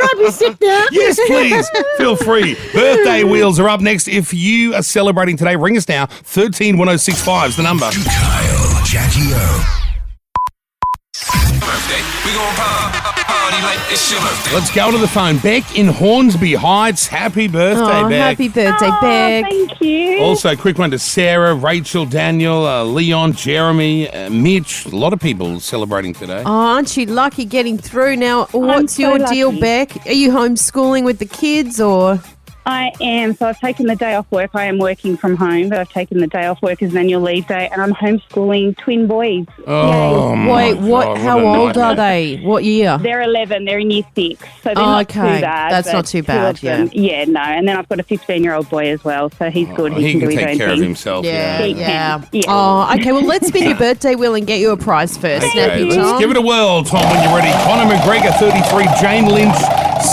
I be sick now? Yes, please. Feel free. Birthday wheels are up next. If you are celebrating today, ring us now. 131065 is the number. Kyle, Jackie O. Birthday. We gon' party like it's your birthday. Let's go to the phone. Beck in Hornsby Heights. Happy birthday, Oh, Beck. happy birthday, Beck. Thank you. Also, quick one to Sarah, Rachel, Daniel, Leon, Jeremy, Mitch. A lot of people celebrating today. Oh, aren't you lucky getting through? Now, what's so your deal, lucky. Beck? Are you homeschooling with the kids or? I am. So I've taken the day off work. I am working from home, but I've taken the day off work as an annual leave day, and I'm homeschooling twin boys. Oh, my Wait, what? God, How a old are nightmare. they? What year? They're 11. They're in year 6, so they're Oh, not okay. too bad. That's but not too two of bad, them- yeah, no. And then I've got a 15-year-old boy as well, so he's good. He He can can do his take own care thing. of himself. Yeah, He yeah. can, yeah. Oh, okay. Well, let's spin your birthday wheel and get you a prize first. Okay, Snappy let's Tom. give it a whirl, Tom, when you're ready. Conor McGregor, 33. Jane Lynch,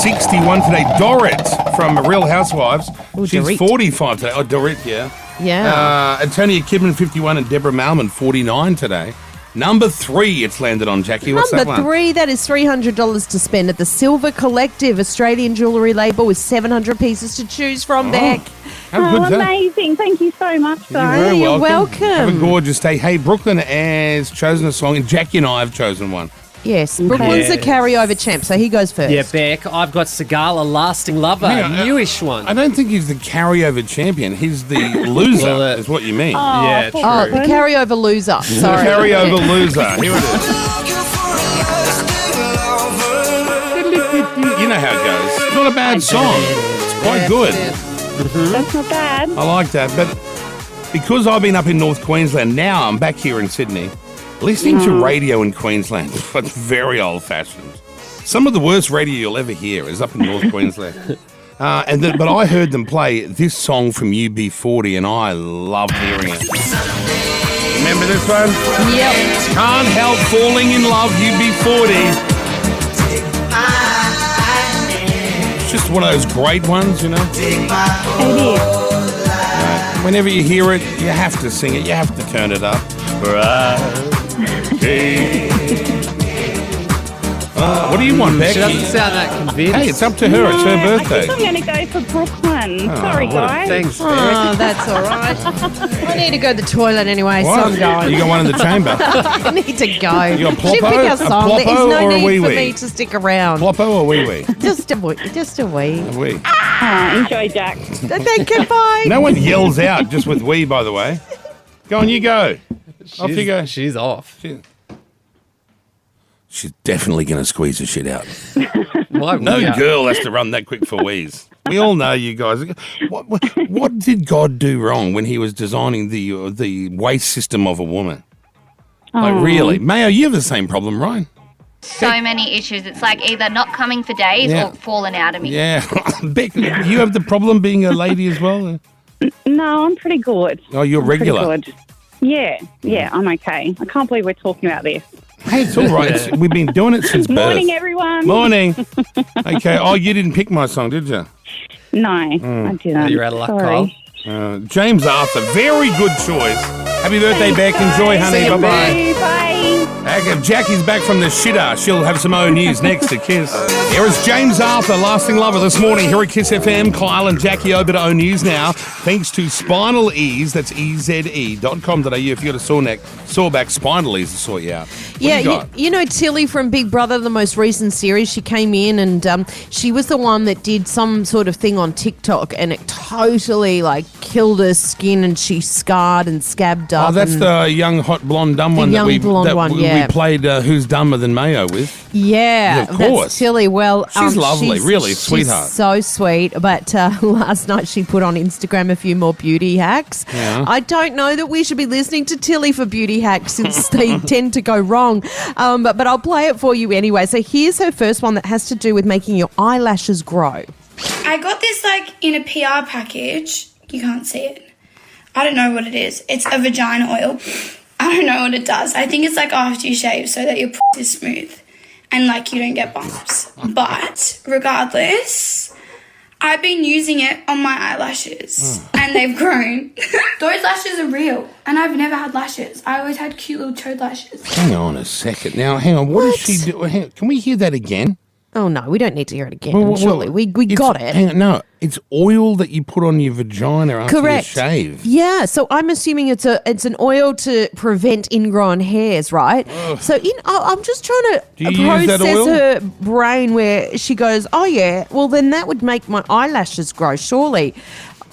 61 today. Dorit from Real Housewives. Ooh, She's Dorit. 45 today. Oh, Dorit, yeah. Yeah. Antonia Kidman, 51, and Deborah Malman, 49 today. Number 3, it's landed on, Jackie. What's Number that one? 3, that is $300 to spend at the Silver Collective, Australian jewellery label with 700 pieces to choose from, Beck. How good's that? Amazing. Thank you so much, You're guys. very You're welcome. Have a welcome. gorgeous day. Hey, Brooklyn has chosen a song, and Jackie and I have chosen one. Yes, Brooklyn's the Yes. carryover champ, so he goes first. Yeah, Beck, I've got Sagala, Lasting Lover, Hang on, newish one. I don't think he's the carryover champion. He's the loser, Well, is what you mean. Yeah, true. Oh, the carryover loser. Sorry. Carryover loser. Here it is. You know how it goes. It's not a bad song. It's quite good. That's not bad. I like that. But because I've been up in North Queensland, now I'm back here in Sydney, listening to radio in Queensland. It's very old-fashioned. Some of the worst radio you'll ever hear is up in North Queensland. But I heard them play this song from UB40, and I loved hearing it. Remember this one? Yep. Can't help falling in love, UB40. It's just one of those great ones, you know? Whenever you hear it, you have to sing it. You have to turn it up. What do you want, Becky? She doesn't sound that convinced. Hey, it's up to her. It's her birthday. I think I'm going to go for Brooklyn. Sorry, guys. Thanks, Oh, that's all right. I need to go to the toilet anyway, What? so I'm going. You got one in the chamber? I need to go. You got She Ploppo? pick A a song. There's Ploppo no or a need wee for wee? me to stick around. Ploppo or wee wee? Just a wee. Just a wee. A wee. Enjoy, Jack. Thank you. Bye. No one yells out just with wee, by the way. Go on, you go. Off you go. She's off. She's definitely going to squeeze the shit out. Why No would ya? girl has to run that quick for wheeze. We all know you guys. What did God do wrong when he was designing the waste system of a woman? Like, really? Mayo, you have the same problem, right? So many issues. It's like either not coming for days Yeah. or falling out of me. Yeah. Beck, you have the problem being a lady as well? No, I'm pretty good. Oh, you're I'm pretty regular. good. Yeah, I'm okay. I can't believe we're talking about this. Hey, it's all right. We've been doing it since birth. Morning, everyone. Morning. Okay. Oh, you didn't pick my song, did you? No, I didn't. You're out of luck, Sorry. Kyle. James Arthur. Very good choice. Happy birthday, Beck. Enjoy, honey. See you, Bye-bye. Bye. Jackie's back from the shitter. She'll have some O news next to Kiss. Here is James Arthur, Lasting Lover this morning here at Kiss FM. Kyle and Jackie over to O News now. Thanks to Spinal Ease, that's eze.com.au. If you've got a sore neck, sore back, Spinal Ease will sort you out. What Yeah, you got? you know Tilly from Big Brother, the most recent series. She came in and she was the one that did some sort of thing on TikTok, and it totally killed her skin, and she scarred and scabbed up. Oh, that's and, the young, hot, blonde, dumb one young, that blonde one, yeah. we played Who's Dumber Than Mayo with. Yeah, Of course. that's Tilly. Well, She's lovely, really, sweetheart. She's so sweet. But last night she put on Instagram a few more beauty hacks. Yeah. I don't know that we should be listening to Tilly for beauty hacks since they tend to go wrong. But I'll play it for you anyway. So here's her first one that has to do with making your eyelashes grow. I got this in a PR package. You can't see it. I don't know what it is. It's a vagina oil. I don't know what it does. I think it's after you shave so that your puss is smooth and you don't get bumps. But regardless, I've been using it on my eyelashes and they've grown. Those lashes are real and I've never had lashes. I always had cute little toad lashes. Hang on a second. Now, hang on. What does she do? Can we hear that again? Oh, no, we don't need to hear it again, Well, surely. We got it. Hang on, no, it's oil that you put on your vagina after Correct. you shave. Yeah, so I'm assuming it's an oil to prevent ingrown hairs, right? So I'm just trying to Do you use that process oil? her brain where she goes, oh yeah, well then that would make my eyelashes grow, surely.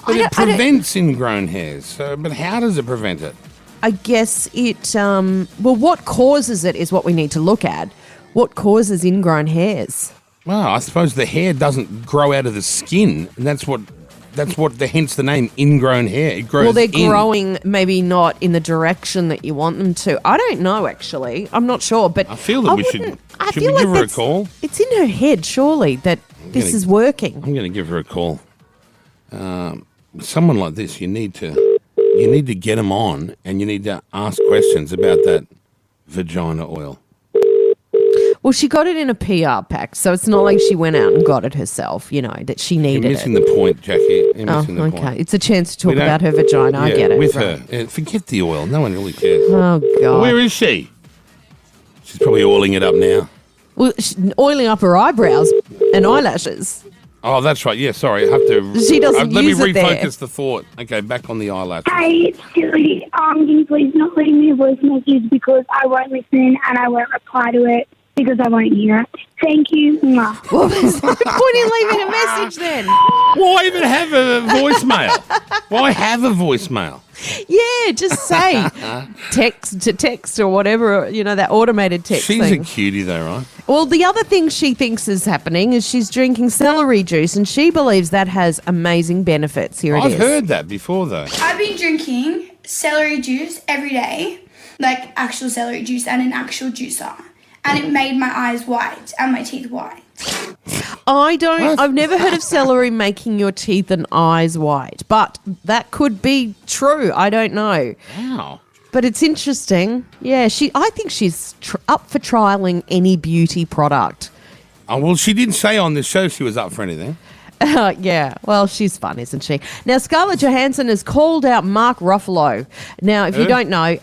But it prevents ingrown hairs. So, but how does it prevent it? I guess it, well, what causes it is what we need to look at. What causes ingrown hairs? Well, I suppose the hair doesn't grow out of the skin, and hence the name ingrown hair. It grows. Well, they're in. growing maybe not in the direction that you want them to. I don't know, actually. I'm not sure, but I feel that we should feel we like give her a that's- call? It's in her head, surely, that this is working. I'm going to give her a call. Someone like this, you need to get them on, and you need to ask questions about that vagina oil. Well, she got it in a PR pack, so it's not like she went out and got it herself, that she You're needed missing it. the point, Jackie. You're Oh, missing the okay. point. It's a chance to We talk don't- about her vagina. I Yeah, get it. with Right. her. Forget the oil. No one really cares. Oh, God. Where is she? She's probably oiling it up now. Well, she's oiling up her eyebrows and eyelashes. Oh, that's right. Yeah, sorry. I have to. She doesn't Let me use it there. refocus the thought. Okay, back on the eyelashes. Hi, it's Tilly. Can you please not leave me a voice message because I won't listen and I won't reply to it because I won't hear it. Thank you. Mwah. Well, there's no point in leaving a message then. Why even have a voicemail? Why have a voicemail? Yeah, just say text or whatever, that automated text She's thing. a cutie though, right? Well, the other thing she thinks is happening is she's drinking celery juice, and she believes that has amazing benefits. Here it is. I've heard that before though. I've been drinking celery juice every day, actual celery juice and an actual juicer. And it made my eyes white and my teeth white. I've never heard of celery making your teeth and eyes white, but that could be true. I don't know. Wow. But it's interesting. Yeah, I think she's up for trialing any beauty product. Oh, well, she didn't say on this show she was up for anything. Yeah, well, she's fun, isn't she? Now, Scarlett Johansson has called out Mark Ruffalo. Now, if you don't know,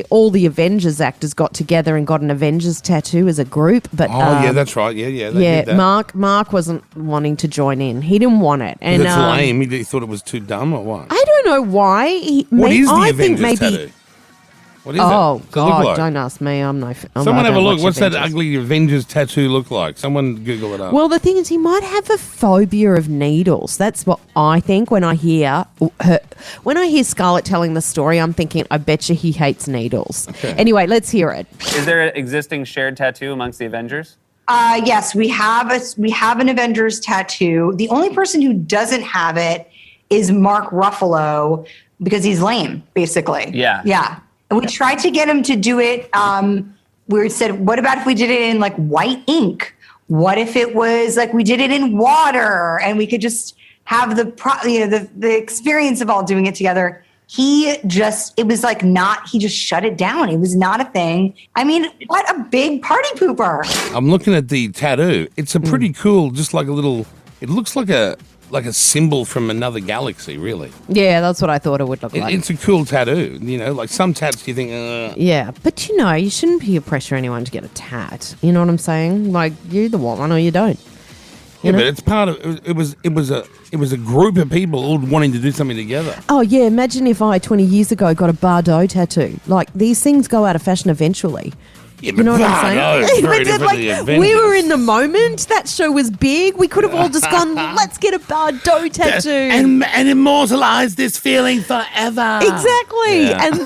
all the Avengers actors got together and got an Avengers tattoo as a group. But yeah, that's right. Yeah, they did that. Mark wasn't wanting to join in. He didn't want it. And that's lame. He thought it was too dumb or what? I don't know why. What is the Avengers tattoo? What is oh, it? God, like? Don't ask me. Someone have a look. What's that ugly Avengers tattoo look like? Someone Google it up. Well, the thing is, he might have a phobia of needles. That's what I think when I hear Scarlett telling the story. I'm thinking, I bet you he hates needles. Okay. Anyway, let's hear it. Is there an existing shared tattoo amongst the Avengers? Yes, we have an Avengers tattoo. The only person who doesn't have it is Mark Ruffalo because he's lame, basically. Yeah. Yeah. And we tried to get him to do it. We said, what about if we did it in like white ink? What if it was like we did it in water and we could just have the experience of all doing it together? He just shut it down. It was not a thing. I mean, what a big party pooper. I'm looking at the tattoo. It's a pretty cool, just like a little, it looks like a symbol from another galaxy, really. Yeah, that's what I thought it would look like. It's a cool tattoo. Like some tats you think, Yeah, but you shouldn't peer pressure anyone to get a tat. You know what I'm saying? Like, you either want one or you don't. But it's part of it was a group of people all wanting to do something together. Oh yeah, imagine if I 20 years ago got a Bardot tattoo. Like, these things go out of fashion eventually. Yeah, you know what I'm saying? Very different we were in the moment. That show was big. We could have all just gone, let's get a Bardot tattoo. And immortalize this feeling forever. Exactly. Yeah. And,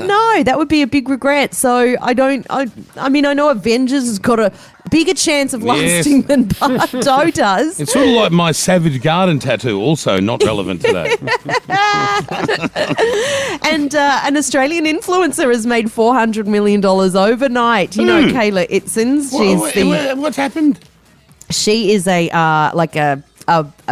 no, that would be a big regret. So I know Avengers has got a bigger chance of lasting than Bardot does. It's sort of like my Savage Garden tattoo, also not relevant today. And an Australian influencer has made $400 million overnight. You know Kayla Itsins. What's happened? She is a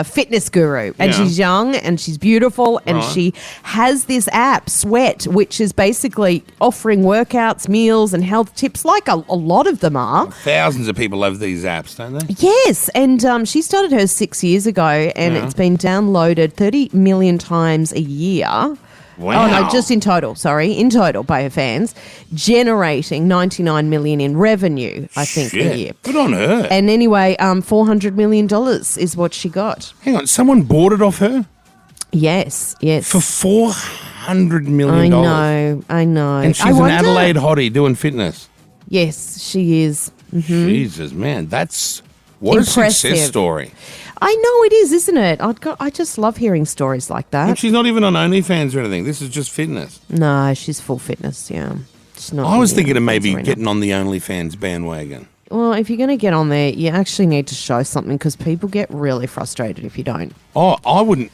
fitness guru, and she's young and she's beautiful, and she has this app, Sweat, which is basically offering workouts, meals, and health tips, like a lot of them are. Thousands of people have these apps, don't they? Yes, and she started hers 6 years ago, and it's been downloaded 30 million times a year. Wow. Oh, no, just in total by her fans, generating $99 million in revenue, I think, a year. Good on her. And anyway, $400 million is what she got. Hang on, someone bought it off her? Yes. For $400 million. I know. And she's an Adelaide hottie doing fitness. Yes, she is. Mm-hmm. Jesus, man, what impressive. A success story. I know it is, isn't it? I just love hearing stories like that. And she's not even on OnlyFans or anything. This is just fitness. No, she's full fitness, yeah. I was thinking of maybe getting on the OnlyFans bandwagon. Well, if you're going to get on there, you actually need to show something because people get really frustrated if you don't. Oh, I wouldn't.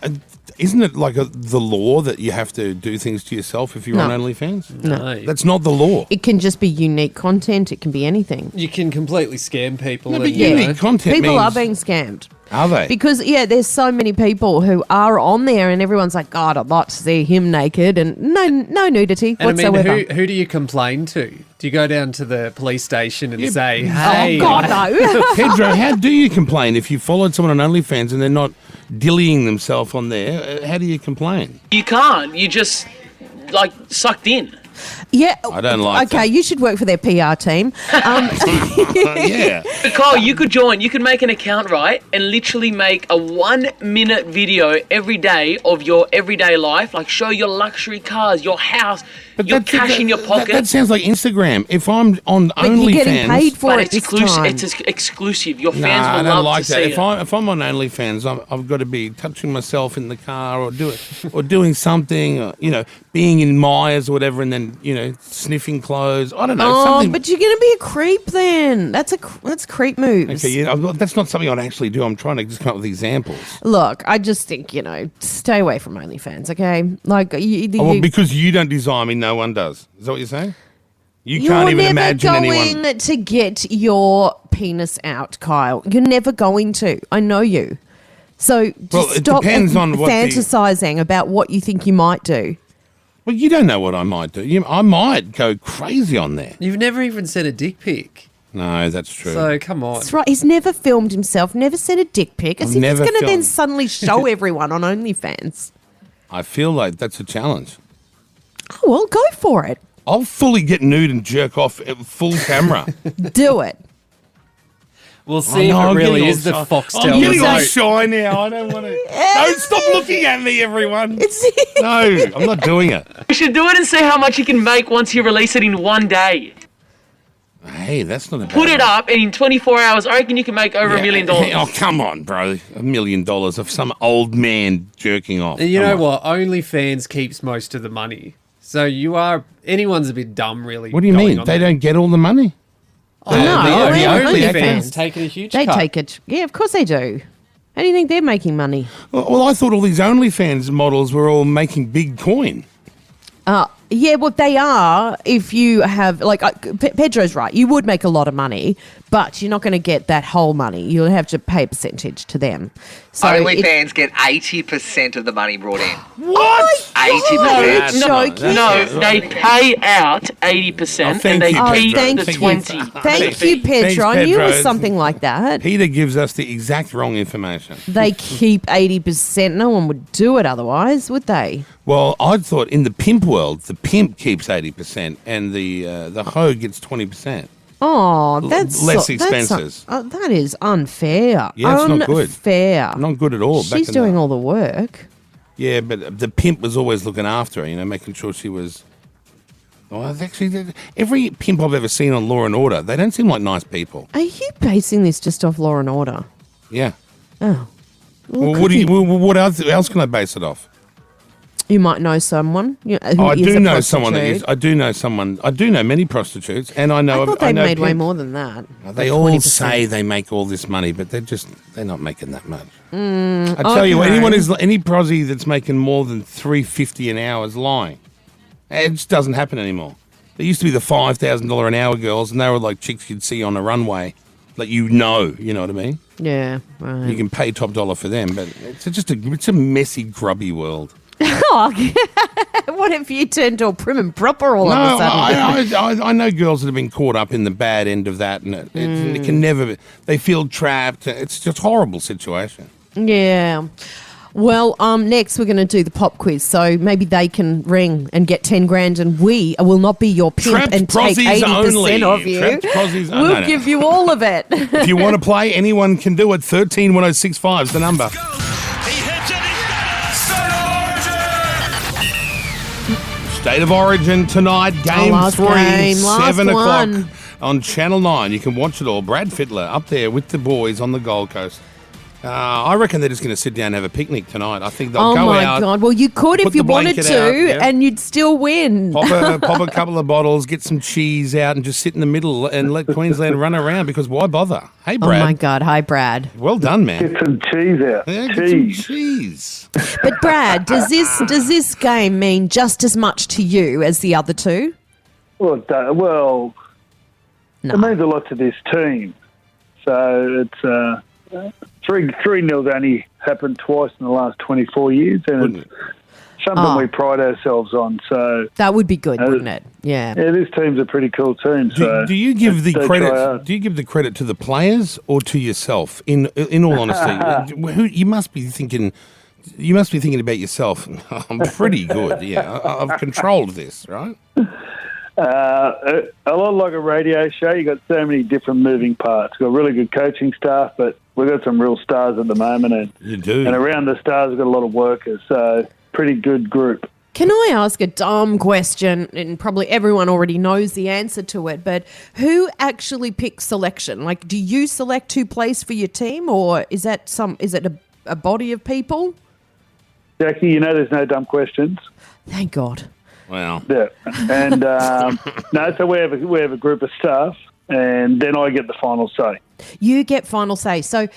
Isn't it like the law that you have to do things to yourself if you're on OnlyFans? No. That's not the law. It can just be unique content. It can be anything. You can completely scam people. No, but unique content people are being scammed. Are they? Because, there's so many people who are on there and everyone's like, God, I'd like to see him naked, and no nudity whatsoever. I mean, who do you complain to? Do you go down to the police station and say, hey... Oh, God, no. Pedro, how do you complain if you followed someone on OnlyFans and they're not dillying themselves on there? How do you complain? You can't. You just, sucked in. Yeah. I don't like that. Okay, you should work for their PR team. Yeah. But Kyle, you could join. You could make an account, right, and literally make a 1-minute video every day of your everyday life. Like, show your luxury cars, your house, your cash in your pocket. That sounds like Instagram. If I'm on OnlyFans... You're getting paid for it this time. It's exclusive. Your fans will I don't love like to that. see it. If I'm on OnlyFans, I've got to be touching myself in the car or doing something, or, being in Myers or whatever, and then, sniffing clothes. I don't know. Oh, something. but you're going to be a creep then. That's creep moves. Okay, that's not something I'd actually do. I'm trying to just come up with examples. Look, I just think, stay away from OnlyFans, okay? Like, because you don't desire me, no one does. Is that what you're saying? You can't even imagine anyone. You're never going to get your penis out, Kyle. You're never going to. I know you. So just stop fantasizing about what you think you might do. Well, you don't know what I might do. I might go crazy on there. You've never even sent a dick pic. No, that's true. So come on. That's right. He's never filmed himself, never sent a dick pic, as I've if he's never going to then filmed. suddenly show everyone on OnlyFans. I feel like that's a challenge. Oh, well, go for it. I'll fully get nude and jerk off at full camera. Do it. We'll see if it really is the Foxtel. I'm getting all result. shy now. I don't want to. Don't stop looking at me, everyone. No, I'm not doing it. You should do it and see how much you can make once you release it in one day. Hey, that's not a bad Put it up, and in 24 hours, I reckon you can make over $1 million. Oh, come on, bro. $1 million of some old man jerking off. And you Come know on. what? OnlyFans keeps most of the money. So anyone's a bit dumb, really. What do you going mean? on They there. don't get all the money? Oh, no. the OnlyFans. OnlyFans taking a huge They cut. take it. Yeah, of course they do. How do you think they're making money? Well, I thought all these OnlyFans models were all making big coin. Yeah, well, they are if you have, like, Pedro's right. You would make a lot of money, but you're not going to get that whole money. You'll have to pay a percentage to them. So OnlyFans get 80% of the money brought in. What? 80%. No, they pay out 80% and they keep the 20. Thank you, Pedro. I knew it was something like that. Peter gives us the exact wrong information. They keep 80%. No one would do it otherwise, would they? Well, I thought in the pimp world, the pimp keeps 80% and the hoe gets 20%. Oh, that's less that's expenses. that is unfair. Yeah, it's not good. Unfair. Not good at all. back She's in doing all the work. Yeah, but the pimp was always looking after her, making sure she was. Well, actually, every pimp I've ever seen on Law and Order, they don't seem like nice people. Are you basing this just off Law and Order? Yeah. Oh. Well, what else can I base it off? You might know someone. Who I is do a know someone that prostitute. is. I do know someone. I do know many prostitutes, and I know. I thought they made way more than that. They all say they make all this money, but they're not making that much. Mm, I tell you, okay. any prosy that's making more than $3.50 an hour is lying. It just doesn't happen anymore. There used to be the $5,000 an hour girls, and they were like chicks you'd see on a runway, like you know what I mean. Yeah, right. You can pay top dollar for them, but it's a messy, grubby world. Oh, what if you turned to a prim and proper all of a sudden? I know girls that have been caught up in the bad end of that, and it can never. They feel trapped. It's just a horrible situation. Yeah. Well, next we're going to do the pop quiz, so maybe they can ring and get 10 grand, and we will not be your pimp Trapped and take prosies 80% only. of you. Trapped prosies- oh, We'll no. give you all of it. If you want to play, anyone can do it. 131065 is the number. State of Origin tonight, Game last 3, game, last 7 o'clock one. on Channel 9. You can watch it all. Brad Fittler up there with the boys on the Gold Coast. I reckon they're just going to sit down and have a picnic tonight. I think they'll Oh go my out. God. Well, you could put if you the wanted blanket to, out, yeah. and you'd still win. Pop a couple of bottles, get some cheese out, and just sit in the middle and let Queensland run around, because why bother? Hey, Oh Brad. my God. Hi, Brad. Well done, man. Get some cheese out. Yeah, get some cheese. But Brad, does this game mean just as much to you as the other two? Well, it means a lot to this team. So it's 3-0's only happened twice in the last 24 years, and it's something we pride ourselves on. So that would be good, wouldn't it? Yeah. Yeah, this team's a pretty cool team. So Do you give the they try credit? hard. Do you give the credit to the players or to yourself? In all honesty, you must be thinking. You must be thinking about yourself. I'm pretty good. Yeah, I've controlled this, right? A lot like a radio show. You got so many different moving parts. Got really good coaching staff, but we've got some real stars at the moment, and you do. And around the stars, we've got a lot of workers. So pretty good group. Can I ask a dumb question? And probably everyone already knows the answer to it, but who actually picks selection? Like, do you select who plays for your team, or is it a body of people? Jackie, you know there's no dumb questions. Thank God. Wow. Yeah, and no, so we have a group of staff, and then I get the final say. You get final say. So,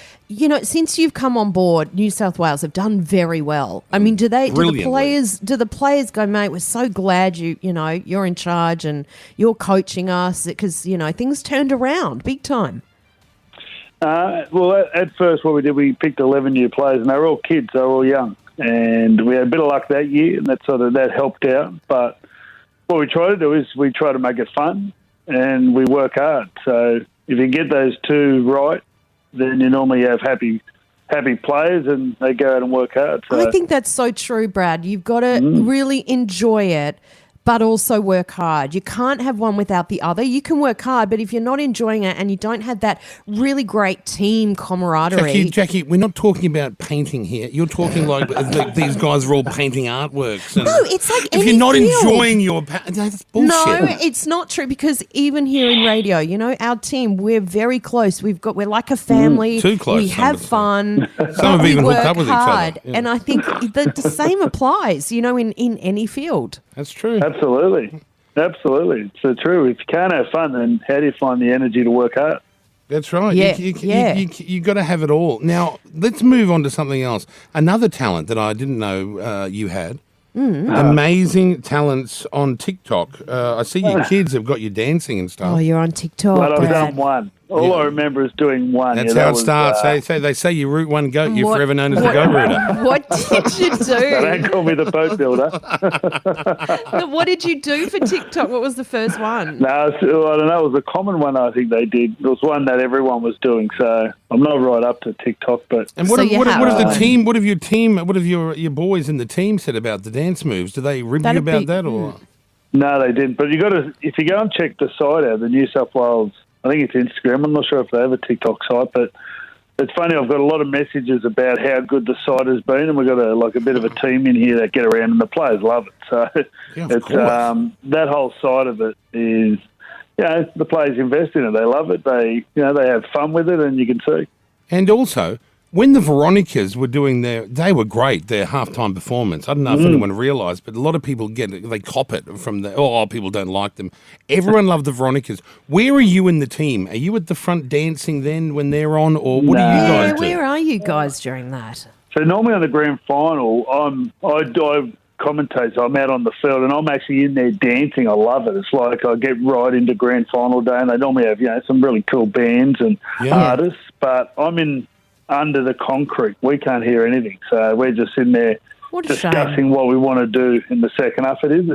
since you've come on board, New South Wales have done very well. I mean, do the players go, mate, we're so glad you're in charge and you're coaching us, because, things turned around big time. Well, at first what we did, we picked 11 new players, and they were all kids, they were all young. And we had a bit of luck that year, and that helped out. But what we try to do is we try to make it fun, and we work hard. So if you get those two right, then you normally have happy players and they go out and work hard. So. I think that's so true, Brad. You've got to really enjoy it, but also work hard. You can't have one without the other. You can work hard, but if you're not enjoying it and you don't have that really great team camaraderie. Jackie, we're not talking about painting here. You're talking like these guys are all painting artworks. No, it's like if any you're not field. enjoying your that's bullshit. No, it's not true because even here in radio, you know, our team, we're very close. We're like a family. Too close, We have fun. Some have we even hooked work up with each other. hard. Yeah. And I think the same applies, you know, in any field. That's true. Absolutely. It's true. If you can't have fun, then how do you find the energy to work hard? That's right. Yeah, You got to have it all. Now, let's move on to something else. Another talent that I didn't know you had. Amazing talents on TikTok. I see your kids have got you dancing and stuff. Oh, you're on TikTok, But I've Brad. done one. All I remember is doing one. That's Yeah, how that it was, starts. They say you root one goat, you're What- forever known as the goat rooter. What did you Don't do? call me the boat builder. What did you do for TikTok? What was the first one? No, so, I don't know. It was a common one I think they did. It was one that everyone was doing. So I'm not right up to TikTok, but And what have the team? What have your team? What have your boys in the team said about the dance moves? Do they rib you That'd about be- that or? No, they didn't. But you got to, if you go and check the site out, the New South Wales, I think it's Instagram. I'm not sure if they have a TikTok site, but it's funny. I've got a lot of messages about how good the site has been, and we've got a bit of a team in here that get around, and the players love it. So it's that whole side of it is, the players invest in it. They love it. They have fun with it, and you can see. And also, when the Veronicas were doing they were great, their halftime performance. I don't know if anyone realised, but a lot of people they cop it from people don't like them. Everyone loved the Veronicas. Where are you in the team? Are you at the front dancing then when they're on, or what do you guys do? Where are you guys during that? So normally on the grand final, I commentate, so I'm out on the field and I'm actually in there dancing. I love it. It's like I get right into grand final day, and they normally have some really cool bands and artists, but I'm in under the concrete. We can't hear anything, so we're just in there discussing what we want to do in the second half. It is,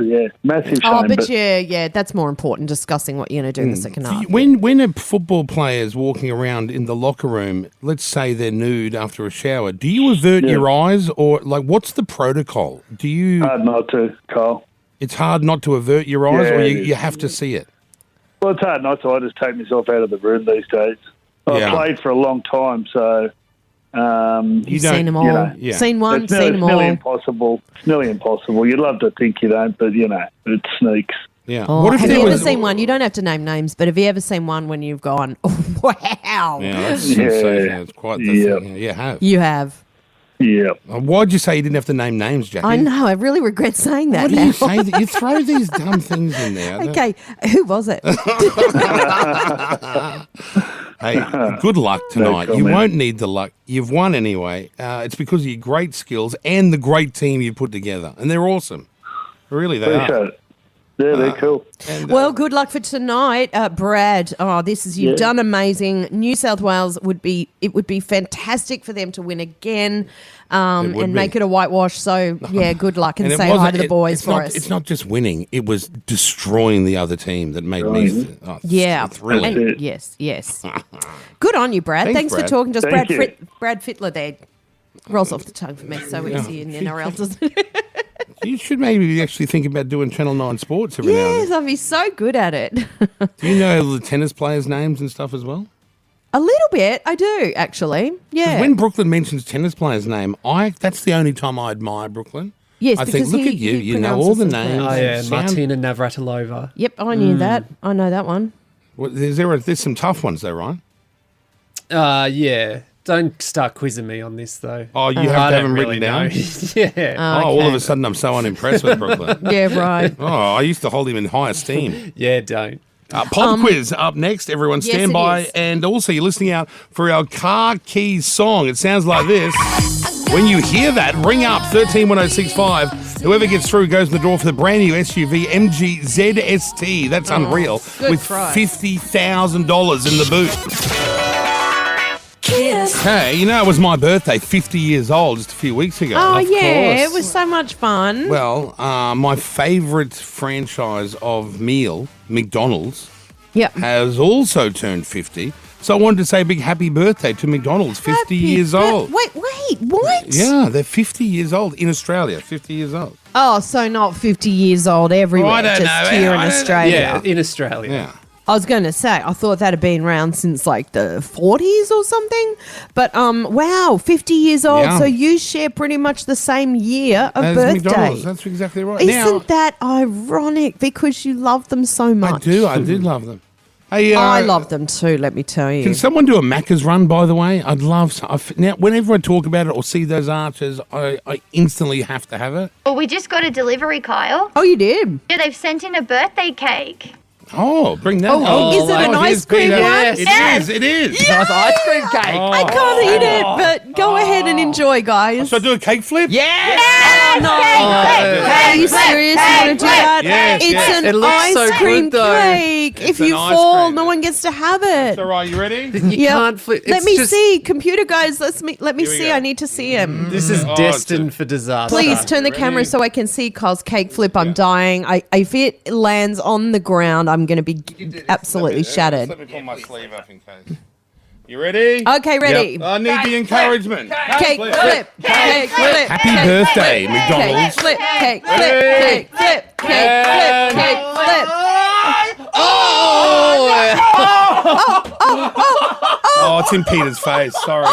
massive shame. Oh, but that's more important, discussing what you're going to do in the second half. When a football player's walking around in the locker room, let's say they're nude after a shower, do you avert your eyes, or what's the protocol? Do you? Hard not to, Kyle. It's hard not to avert your eyes, Yeah, or it you is. have to see it. Well, it's hard not to. I just take myself out of the room these days. I've played for a long time, so You've seen them all. Seen one, seen them all. It's nearly impossible. You'd love to think you don't, but it sneaks. Yeah. Oh, have you ever seen one? You don't have to name names, but have you ever seen one when you've gone, wow? Yeah, that's sensational. It's quite the thing. You have. You have. Yeah. Why'd you say you didn't have to name names, Jackie? I know. I really regret saying that. What do now. you say? You throw these dumb things in there. Okay, who was it? Hey, good luck tonight. No You comment. won't need the luck. You've won anyway. It's because of your great skills and the great team you put together. And they're awesome. Really, they Appreciate are. it. Yeah, they're cool. Well, good luck for tonight, Brad. Oh, you've done amazing. New South Wales would be fantastic for them to win again, and be. make it a whitewash. So good luck and it say wasn't- hi to the boys it's for not, us. It's not just winning. It was destroying the other team that made me thrilling. And yes. Good on you, Brad. Thanks, Thanks Brad. for talking to us, Thank Brad. you. Brad Fittler there. Rolls off the tongue for me, so easy in the NRL, doesn't it? You should maybe actually think about doing Channel 9 Sports every now and Yes, I'd be so good at it. then. Do you know the tennis players' names and stuff as well? A little bit, I do actually. 'Cause Yeah. when Brooklyn mentions tennis players' name, that's the only time I admire Brooklyn. Yes, I think, because look he- at you. he You know all the pronounces names. them Oh, yeah, Sound- Martina Navratilova. Yep, I knew that. I know that one. Well, there's some tough ones though, right? Yeah. Don't start quizzing me on this, though. Oh, you I have to have don't them really written down? know. Yeah. All of a sudden I'm so unimpressed with Brooklyn. Yeah, right. Oh, I used to hold him in high esteem. Yeah, don't. Pop quiz up next. Everyone yes, stand it by. is. And also, you're listening out for our Car Keys song. It sounds like this. When you hear that, ring up 131065. Whoever gets through goes in the door for the brand new SUV MG ZST. That's unreal. good With price. $50,000 in the boot. Hey, it was my birthday, 50 years old, just a few weeks ago. Oh, Of yeah, course. it was so much fun. Well, my favourite franchise of meal, McDonald's, has also turned 50. So I wanted to say a big happy birthday to McDonald's, 50 years old. Wait, what? Yeah, they're 50 years old in Australia, 50 years old. Oh, so not 50 years old everywhere, I don't just know. here in I don't know. Australia. Yeah, in Australia. Yeah. I was going to say, I thought that had been around since like the 40s or something. But wow, 50 years old. Yeah. So you share pretty much the same year of As birthday. McDonald's, that's exactly right. Isn't that ironic? Because you love them so much. I do love them. Hey, I love them too, let me tell you. Can someone do a Macca's run, by the way? I'd love some. Now, whenever I talk about it or see those arches, I instantly have to have it. Well, we just got a delivery, Kyle. Oh, you did? Yeah, they've sent in a birthday cake. Oh, bring that. Oh, is it an ice cream one? Yes, it is. Yes. Ice cream cake. I can't eat it, but go ahead and enjoy, guys. Should I do a cake flip? Yes! Are you serious? You want to do that? Yes, it's yes. an It looks ice so cream good, though. cake. It's If an you ice fall, cream. no one gets to have it. All right, you ready? You can't flip. Let it's me just- see. Computer guys, let me Here we see. go. I need to see him. This is Oh, destined for disaster. Please turn the Ready? camera so I can see Kyle's cake flip. I'm dying. If it lands on the ground, I'm going to be absolutely shattered. Let me pull my sleeve up in case. You ready? Okay, ready. I need the encouragement. Cake flip. Cake flip. Happy cake birthday, flip, McDonald's. Cake flip. Cake flip. Cake flip. Cake flip. Cake flip. Oh, it's in Peter's face. Sorry.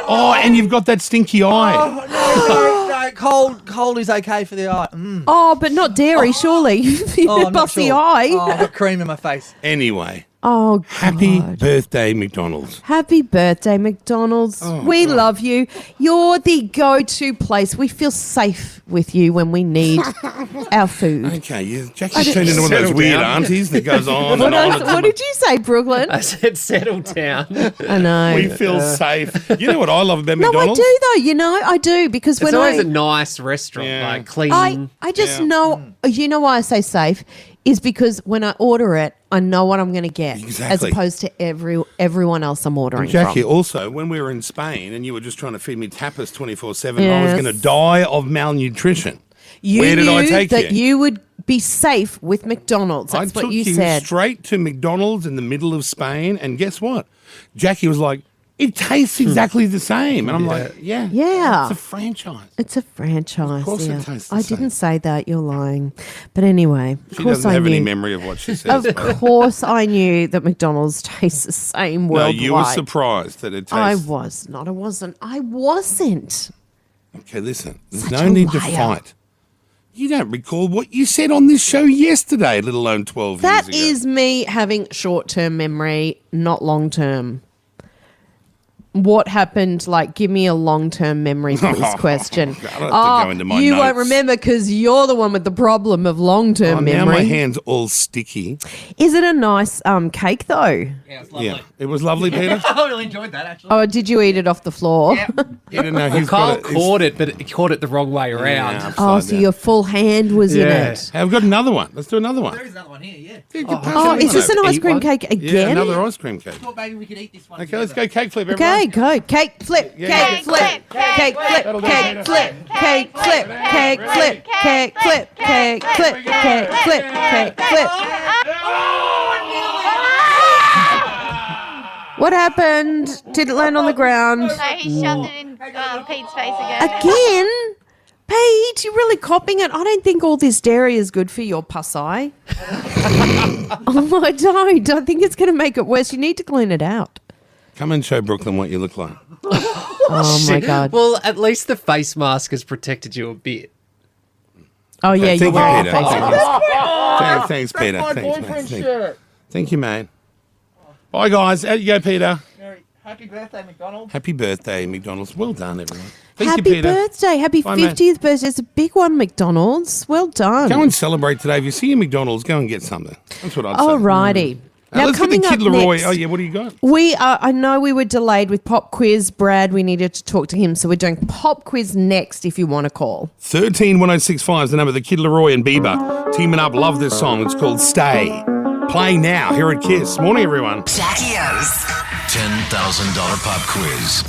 Oh, and you've got that stinky eye. No, cold is okay for the eye. Oh, but not dairy, surely. You I'm not bossy sure. eye. Oh, I've got cream in my face. Anyway, Oh, God. happy birthday, McDonald's. Happy birthday, McDonald's. Oh, we God. love you. You're the go-to place. We feel safe with you when we need our food. Okay, Jackie's turned into one of those weird aunties that goes on and on. What did you say, Brooklyn? I said settle down. I know. We feel safe. You know what I love about No, McDonald's? I do though. You know, I do because It's when always I a nice restaurant, like clean. I just know. You know why I say safe is because when I order it, I know what I'm going to get, as Exactly. opposed to everyone else I'm ordering Jackie, from. also, when we were in Spain and you were just trying to feed me tapas 24/7, I Yes. was going to die of malnutrition. You Where did I knew take that you? you would be safe with McDonald's. That's I what took you you said. straight to McDonald's in the middle of Spain, and guess what? Jackie was like, it tastes exactly the same. And I'm like, yeah. Yeah. It's a franchise. It's a franchise. Of course it yeah. tastes the I same. didn't say that. You're lying. But anyway, of She course doesn't I have knew. any memory of what she says. Of course I knew that McDonald's tastes the same No, worldwide. you were surprised that it I tastes. was not. I wasn't. I wasn't. Okay, listen. There's Such no a need to liar. fight. You don't recall what you said on this show yesterday, let alone 12 That years ago. is me having short-term memory, not long-term. What happened? Like, give me a long-term memory for this question. I don't have to go into my you won't notes. remember because you're the one with the problem of long-term Oh, now memory. my hand's all sticky. Is it a nice cake though? Yeah, it was lovely, Peter. I really enjoyed that, actually. Oh, did you eat it off the floor? You don't know, he's Kyle got it. caught it, but he caught it the wrong way around. Oh, so your full hand was in Yeah. it. Hey, I've got another one. Let's do another one. There is another one here, Oh, is this an ice cream cake Yeah, again? another ice cream cake. thought maybe we could eat this one. Okay, let's go cake flip, everyone. Okay, go. Cake flip, Yeah, cake flip, cake flip, That'll do it, cake Peter. flip, cake flip, cake flip, cake flip, cake flip, cake flip, cake flip. What happened? Did it land on the ground? No, he shoved it in Pete's face again. Again? Pete, you're really copying it. I don't think all this dairy is good for your pussy. Oh, I don't. I think it's going to make it worse. You need to clean it out. Come and show Brooklyn what you look like. Oh, my God. Well, at least the face mask has protected you a bit. Oh, yeah, Thank you're you, wearing a Peter. face mask. Thanks, Peter. Thanks, mate. Thank you, mate. Bye, guys. Out you go, Peter. Happy birthday, McDonald's. Happy birthday, McDonald's. Well done, everyone. Thank Happy you, Peter. birthday. Happy Bye, mate. 50th birthday. It's a big one, McDonald's. Well done. Go and celebrate today. If you see a McDonald's, go and get something. That's what I'd say. Alrighty. Now, let's get the coming Kid up Leroy. next, Oh, yeah, what do you got? I know we were delayed with Pop Quiz. Brad, we needed to talk to him, so we're doing Pop Quiz next if you want to call. 131065 is the number. The Kid Leroy and Bieber teaming up. Love this song. It's called Stay. Playing now here at Kiss. Morning, everyone. Jackie O's $10,000 pop quiz.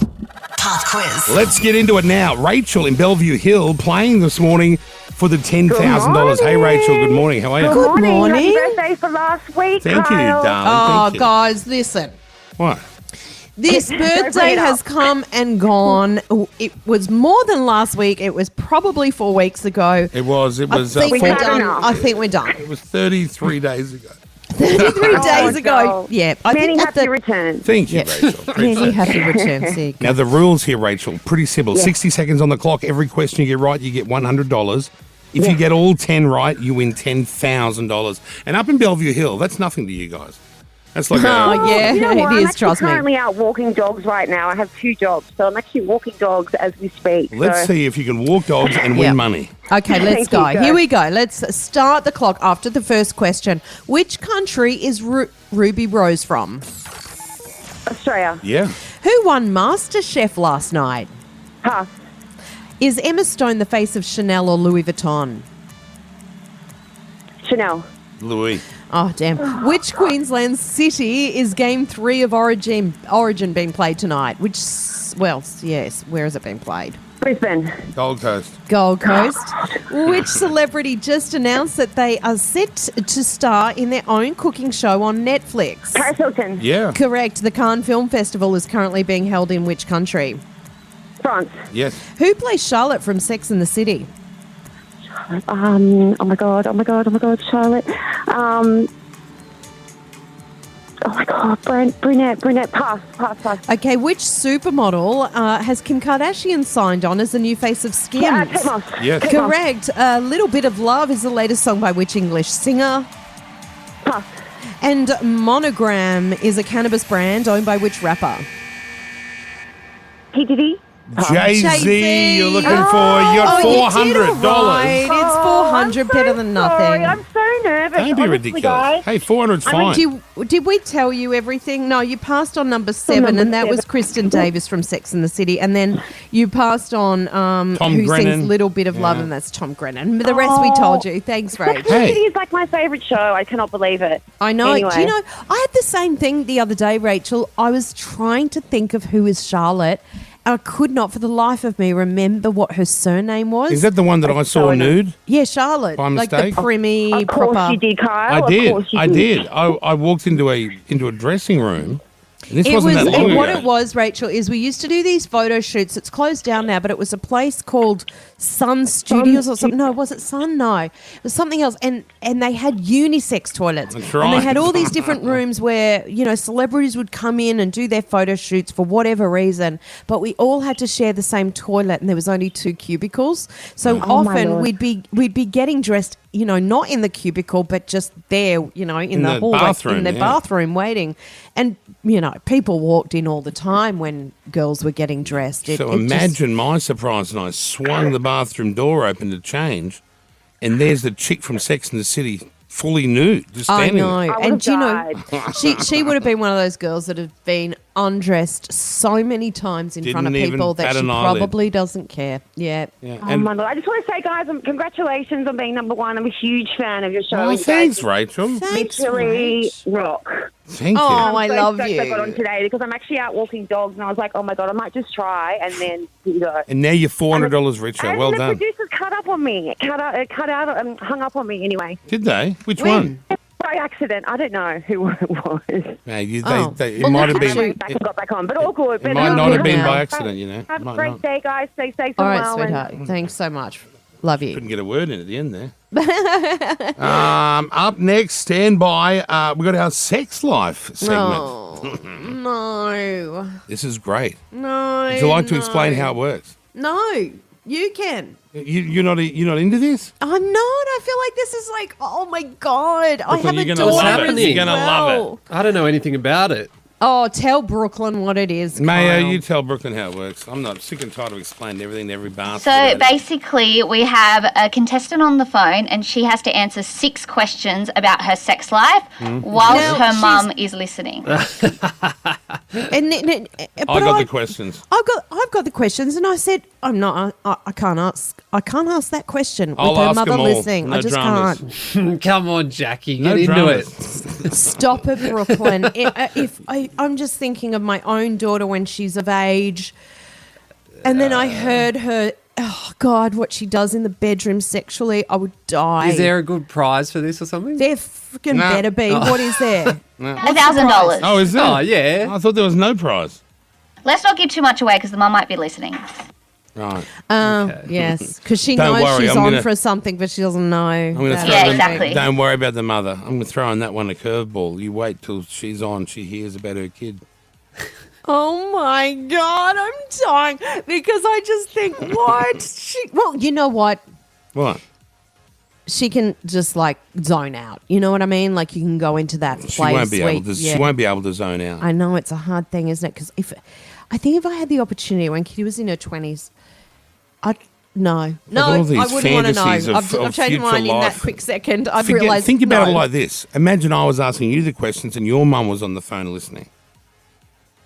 Pop quiz. Let's get into it now. Rachel in Bellevue Hill playing this morning for the $10,000. Hey, Rachel, good morning. How are you? Good morning. Happy birthday for last week, Thank you, Kyle. darling. Oh, Thank you. guys, listen. What? This Go bring birthday it has up. come and gone. It was more than last week. It was probably 4 weeks ago. It was. I think we're done. I think we're done. It was 33 days ago. 33 days ago. Yeah. I Many think at happy the, returns. Thank you, Yeah. Rachel. Many happy returns. There you go. Now, the rules here, Rachel, pretty simple. Yeah. 60 seconds on the clock. Every question you get right, you get $100. If you get all 10 right, you win $10,000. And up in Bellevue Hill, that's nothing to you guys. That's like Oh, yeah, You know it what? I'm is, actually trust me. currently out walking dogs right now. I have 2 jobs, so I'm actually walking dogs as we speak. Let's so. see if you can walk dogs and Yeah. win money. Okay, let's Thank go. you, Here go. we go. Let's start the clock after the first question. Which country is Ruby Rose from? Australia. Yeah. Who won MasterChef last night? Pass. Is Emma Stone the face of Chanel or Louis Vuitton? Chanel. Louis. Oh, damn. Which Queensland city is Game 3 of Origin being played tonight? Yes, where has it been played? Brisbane. Gold Coast. Gold Coast. Which celebrity just announced that they are set to star in their own cooking show on Netflix? Paris Hilton. Yeah. Correct. The Cannes Film Festival is currently being held in which country? France. Yes. Who plays Charlotte from Sex and the City? Oh my god, Charlotte. Oh my god, brunette. Pass. Okay, which supermodel has Kim Kardashian signed on as the new face of Skims? Kate Moss. Yes. Kate Moss. Correct. A Little Bit of Love is the latest song by which English singer? Pass. And Monogram is a cannabis brand owned by which rapper? P. Diddy. Jay-Z, you're looking for. You got you did $400. all right. It's 400, better than nothing. Sorry, I'm so nervous. Don't be honestly, ridiculous. guys. Hey, 400's fine. Did we tell you everything? No, you passed on number 7, number and that was 7. Kristen Davis from Sex and the City. And then you passed on who Grennan. sings Little Bit of Love, and that's Tom Grennan. The rest we told you. Thanks, Rach. Sex and the City is like my favourite show. I cannot believe it. I know. Anyway. Do you know, I had the same thing the other day, Rachel. I was trying to think of who is Charlotte. I could not, for the life of me, remember what her surname was. Is that the one that I saw nude? Yeah, Charlotte. By like mistake? the primmy, Of course proper. you did, Kyle. I did. Of course you I did. I walked into a dressing room. And this wasn't that long what ago. it was, Rachel, is we used to do these photo shoots. It's closed down now, but it was a place called Sun Studios or something. No, was it Sun? No, it was something else. And they had unisex toilets. That's And they right. had all these different rooms where, celebrities would come in and do their photo shoots for whatever reason. But we all had to share the same toilet, and there was only 2 cubicles. So Oh, my often Lord. we'd be getting dressed, not in the cubicle, but just there, in the hallway, bathroom, in the yeah. bathroom waiting. And, people walked in all the time when girls were getting dressed. So imagine my surprise when I swung the bathroom door open to change, and there's the chick from Sex and the City fully nude, just I standing know. there. And she would have been one of those girls that have been undressed so many times in front of Didn't even people that bat she an eyelid. probably doesn't care. Yeah. Yeah. Oh my Lord. I just want to say, guys, congratulations on being number 1. I'm a huge fan of your show. Oh, You guys thanks, Rachel. literally rock. Thank Oh, you. I I'm so love stoked I got on you. today because I'm actually out walking dogs, and I was like, oh my God, I might just try, and then here you go. And now you're $400 richer. And Well the done. producers cut out, hung up on me anyway. Did they? Which one? By accident. I don't know who it was. It Oh. might Well, have look at been. you. It, Back and got back on, but all good. it might not have been by accident, Have a Might great not. day, guys. Stay safe All and right, well. sweetheart. Thanks so much. Love you. Couldn't get a word in at the end there. Up next, stand by. We've got our sex life segment. No. This is great. No. Would you like to explain how it works? No. You can. You're not into this? I'm not. I feel like this is like, oh my God. I Brooklyn, have you're a gonna daughter love it. as You're gonna love well. it. I don't know anything about it. Oh, tell Brooklyn what it is, Mayo, Kyle. you tell Brooklyn how it works. I'm not sick and tired of explaining everything to every bastard. So basically, we have a contestant on the phone, and she has to answer 6 questions about her sex life whilst Now, her she's- mum is listening. I got the questions. I've got the questions, and I said I'm not. I can't ask. I can't ask that question with I'll her ask mother them all. listening. No I just dramas. can't. Come on, Jackie, No get into dramas. it. Stop it, Brooklyn. I'm just thinking of my own daughter when she's of age, and then I heard her Oh, God, what she does in the bedroom sexually, I would die. Is there a good prize for this or something? There freaking No. better be. Oh. What is there? No. $1,000. Oh, is there? Oh, yeah. I thought there was no prize. Let's not give too much away because the mum might be listening. Right. Yes, because she Don't knows worry, she's I'm on gonna- for something, but she doesn't know. I'm going to that. throw Yeah, in- exactly. Don't worry about the mother. I'm going to throw in that one a curveball. You wait till she's on. She hears about her kid. Oh my God, I'm dying because I just think, what? Well, you know what? What? She can just like zone out. You know what I mean? Like you can go into that She place. won't be able where- to. yeah. She won't be able to zone out. I know it's a hard thing, isn't it? Because I think if I had the opportunity when Kitty was in her 20s, I'd no, all I these wouldn't want to know. fantasies of- I've of changed future mine in that life. quick second. I've realised. Think about no. it like this. Imagine I was asking you the questions and your mum was on the phone listening.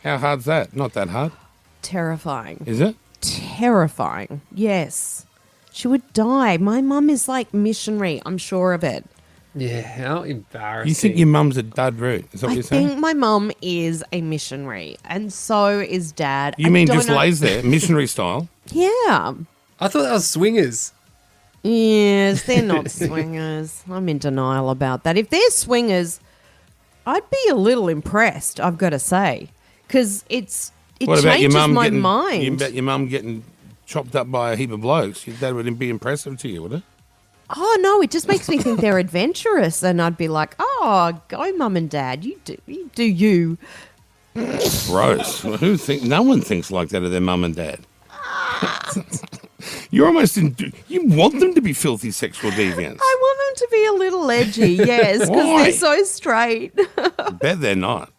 How hard's that? Not that hard, Terrifying. is it? Terrifying. Yes. She would die. My mum is like missionary. I'm sure of it. Yeah, how embarrassing. You think your mum's a dud root? Is that what I you're saying? think my mum is a missionary, and so is Dad. You I mean don't just know- lays there, missionary style? Yeah. I thought that was swingers. Yes, they're not swingers. I'm in denial about that. If they're swingers, I'd be a little impressed, I've got to say, because it What about your changes mum my getting? mind. You bet your mum getting chopped up by a heap of blokes. That would be impressive to you, would it? Oh no, it just makes me think they're adventurous, and I'd be like, "Oh, go, Mum and Dad, you do you." Gross. Well, no one thinks like that of their mum and dad. You're almost you want them to be filthy sexual deviants. I want them to be a little edgy, yes, because Why? they're so straight. I bet they're not.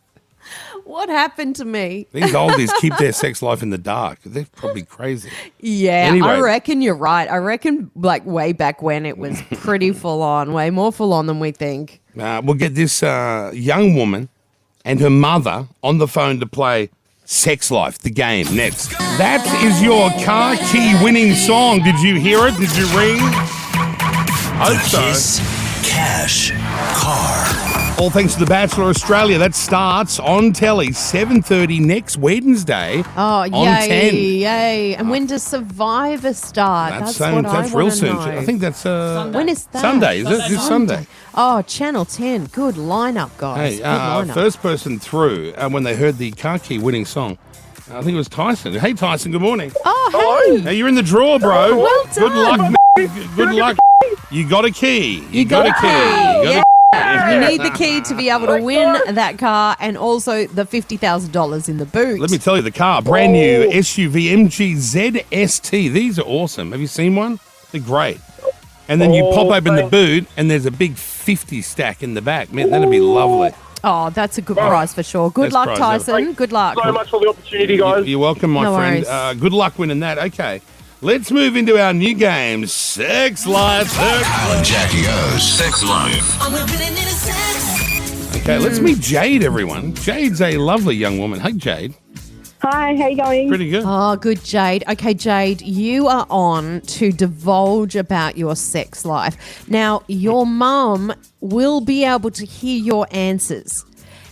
What happened to me? These oldies keep their sex life in the dark. They're probably crazy. Yeah, Anyway. I reckon you're right. I reckon like way back when it was pretty full on, way more full on than we think. We'll get this young woman and her mother on the phone to play Sex Life, the game, next. That is your car key winning song. Did you hear it? Did you ring? Hope so. Kiss Cash Car. All thanks to The Bachelor Australia. That starts on telly 7:30 next Wednesday. Oh, on yay, 10. yay. And when does Survivor start? That's what That's I real want to soon. know. I think that's When is that? Sunday, is it? This Sunday. Oh, Channel 10. Good lineup, guys. Hey, Good lineup. first person through when they heard the car key winning song. I think it was Tyson. Hey, Tyson, good morning. Oh, hey. Hey, you're in the draw, bro. Well Good luck, done. man. Good luck. You got a key. You got a key. You got You need the key to be able to win that car and also the $50,000 in the boot. Let me tell you, the car, brand new SUV MG ZST. These are awesome. Have you seen one? They're great. And then you pop open the boot and there's a big 50 stack in the back. Man, that'd be lovely. Oh, that's a good prize for sure. Good Best luck, prize Tyson. ever. Good luck. so much for the opportunity, guys. You're welcome, my No friend. worries. Good luck winning that. Okay. Let's move into our new game, Sex Life. Kyle and Jackie O's Sex Life. Okay, let's meet Jade, everyone. Jade's a lovely young woman. Hey, Jade. Hi, how you going? Pretty good. Oh, good, Jade. Okay, Jade, you are on to divulge about your sex life. Now, your mum will be able to hear your answers.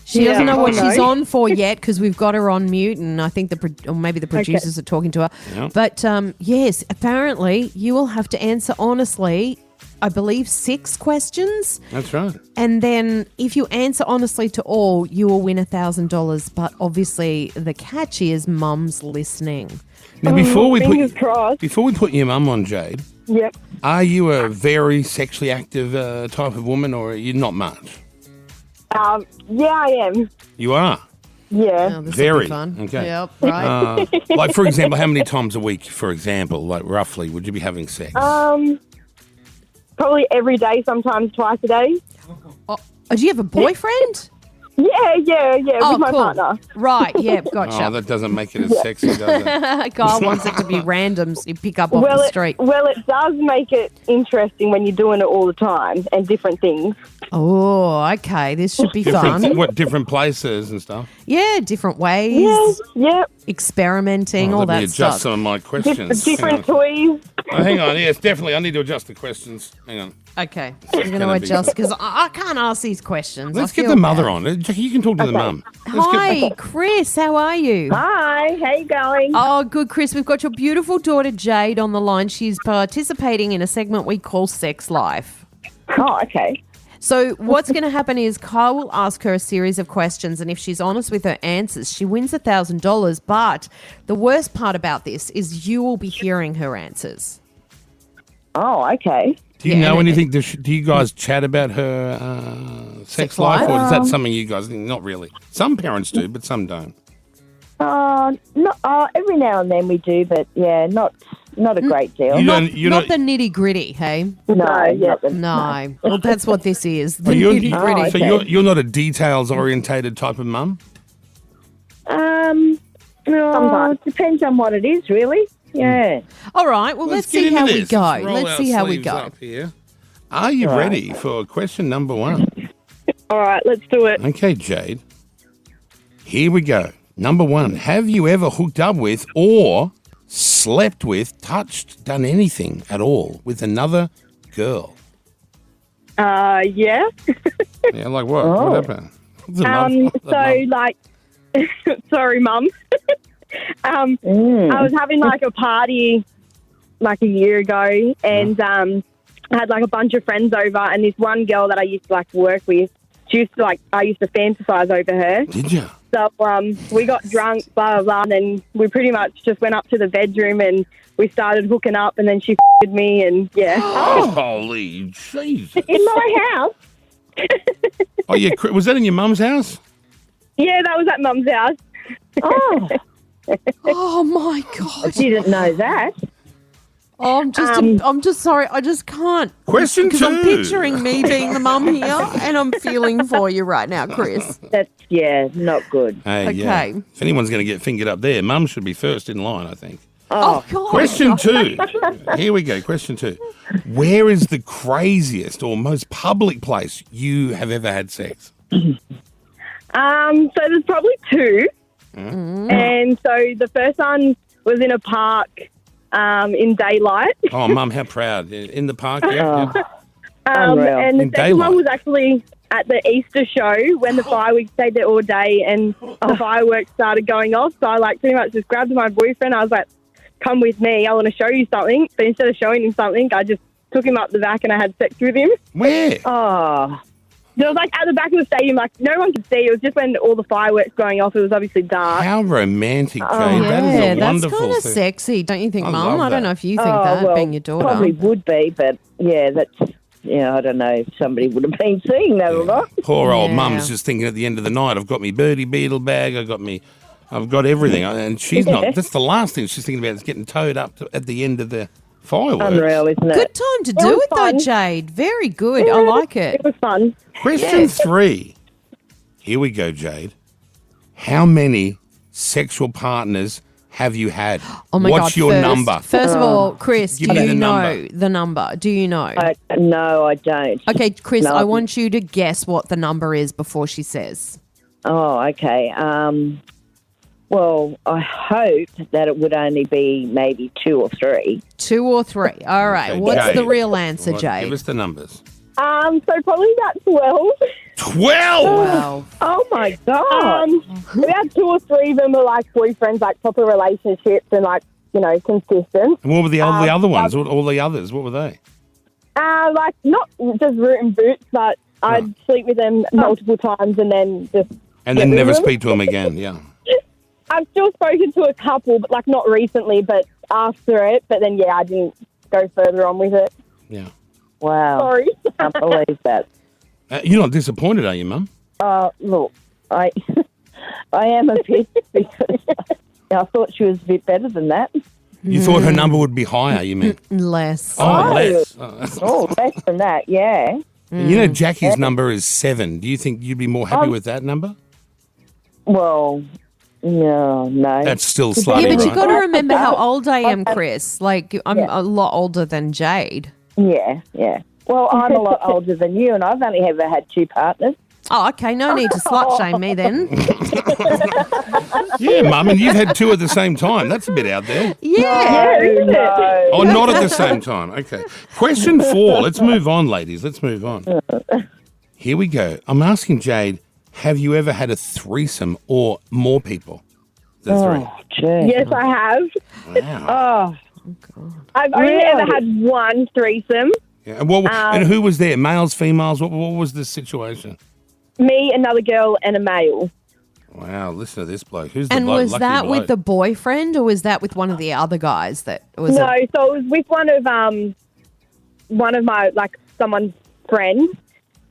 She Yeah, doesn't know what I she's know. on for yet because we've got her on mute, and I think or maybe the producers are talking to her. Yeah. But yes, apparently you will have to answer honestly. I believe 6 questions. That's right. And then if you answer honestly to all, you will win $1,000. But obviously the catch is mum's listening. Now, before we fingers crossed. put your mum on, Jade, Yep. are you a very sexually active type of woman, or are you not much? Yeah, I am. You are. Yeah. Oh, this will Very. be fun. Okay. Yep, right. Like, for example, how many times a week, for example, like roughly, would you be having sex? Probably every day, sometimes twice a day. Oh, do you have a boyfriend? Yeah, Oh, with my cool. partner. Right, yeah, Oh, gotcha. that doesn't make it as sexy, does it? Kyle wants it to be randoms you pick up off Well, the street. it does make it interesting when you're doing it all the time and different things. Oh, okay. This should be Different, fun. what, different places and stuff? Yeah, different ways. Yep. Experimenting, all Let me that adjust stuff. some of my questions. Different Hang on. toys. Oh, hang on. Yes, definitely. I need to adjust the questions. Hang on. Okay, we're going to gonna be- adjust because I can't ask these questions. Let's I get feel the mother bad. on. Jackie, you can talk to the mum. Let's Hi, Chris. How are you? Hi, how you going? Oh, good, Chris. We've got your beautiful daughter Jade on the line. She's participating in a segment we call Sex Life. Oh, okay. So what's going to happen is Kyle will ask her a series of questions, and if she's honest with her answers, she wins $1,000. But the worst part about this is you will be hearing her answers. Oh, okay. Do you know anything? Do you guys chat about her sex life? Or is that something you guys think? Not really. Some parents do, but some don't. Every now and then we do, but yeah, not a great deal. Not the nitty gritty, hey? No. Well, that's what this is. The nitty gritty. So you're not a details orientated type of mum? Sometimes. Depends on what it is, really. Yeah. All right. Well, let's get see into how we this. go. Roll Let's our see how we sleeves go. up here. Are you Right. ready for question number 1? All right, let's do it. Okay, Jade. Here we go. Number 1. Have you ever hooked up with or slept with, touched, done anything at all with another girl? Yeah. Yeah, like what? Oh. What happened? The mum- the mum. Like, sorry, Mum. I was having like a party like a year ago, and I had like a bunch of friends over, and this one girl that I used to like work with, she used to like, I used to fantasize over her. Did you? So we got drunk, blah, blah, blah, and then we pretty much just went up to the bedroom and we started hooking up, and then she f***ed me, and yeah. Holy Jesus. In my house. Oh, yeah. Was that in your mum's house? Yeah, that was at Mum's house. Oh. Oh, my God. I didn't know that. Oh, I'm just sorry. I just can't. Question Because I'm 2. picturing me being the mum here, and I'm feeling for you right now, Chris. That's, yeah, not good. Hey, yeah. Okay. If anyone's going to get fingered up there, mum should be first in line, I think. Oh, God. Question 2. Here we go. Question 2. Where is the craziest or most public place you have ever had sex? So there's probably 2. And so the first one was in a park in daylight. Oh, Mum, how proud. In the park, yeah? And the In second daylight. one was actually at the Easter show when the fireworks stayed there all day and the fireworks started going off. So I like pretty much just grabbed my boyfriend. I was like, come with me. I want to show you something. But instead of showing him something, I just took him up the back and I had sex with him. Where? Oh. So it was like at the back of the stadium, like no one could see. It was just when all the fireworks going off. It was obviously dark. How romantic, Jade. Yeah, that is a that's wonderful kind of thing. sexy, don't you think, I Mum? love I don't that. know if you think that, being your daughter. Probably would be, but yeah, that's, I don't know if somebody would have been seeing that or not. Poor old Yeah. Mum's just thinking at the end of the night, I've got me birdie beetle bag, I've got everything. And she's not, that's the last thing she's thinking about is getting towed up at the end of the fireworks. Unreal, isn't it? Good time to do was it, though, fun. Jade. Very good. I like it. It was fun. Question 3. Here we go, Jade. How many sexual partners have you had? Oh, my What's God. your First- number? First of all, Chris, Give do me you the know number. the number? Do you know? No, I don't. Okay, Chris, No. I want you to guess what the number is before she says. Oh, okay. Well, I hope that it would only be maybe 2 or 3. 2 or 3. All right. Okay, What's Jade. the real answer, Give Jade? us the numbers. So probably about 12. 12? Wow. Oh my God. We had 2 or 3 of them were like boyfriends, like proper relationships and like, consistent. And what were the other ones? All the others, what were they? Like not just root and boots, but I'd sleep with them multiple times and then just. And get then rid never of them. speak to them again, yeah. I've still spoken to a couple, but like not recently, but after it. But then I didn't go further on with it. Yeah. Wow. Sorry. I can't believe that. You're not disappointed, are you, Mum? Look, I am a bit because I thought she was a bit better than that. You thought her number would be higher, you meant? Less. Oh, less. Oh, less than that, yeah. You know Jackie's number is 7. Do you think you'd be more happy with that number? Well, no. That's still slightly Yeah, but you right. got to remember how old I am, Chris. Like, I'm a lot older than Jade. Yeah. Well, I'm a lot older than you, and I've only ever had 2 partners. Oh, okay. No need to slut shame me then. Yeah, Mum, and you've had two at the same time. That's a bit out there. Yeah. No. Oh, not at the same time. Okay. Question 4. Let's move on, ladies. Let's move on. Here we go. I'm asking Jade, have you ever had a threesome or more people than three? Yes, I have. Wow. I've only ever had one threesome. Yeah. And who was there? Males, females? What was the situation? Me, another girl, and a male. Wow, listen to this bloke. Who's the And bloke? was Lucky that bloke. with the boyfriend or was that with one of the other guys that was So it was with one of my, like, someone's friends.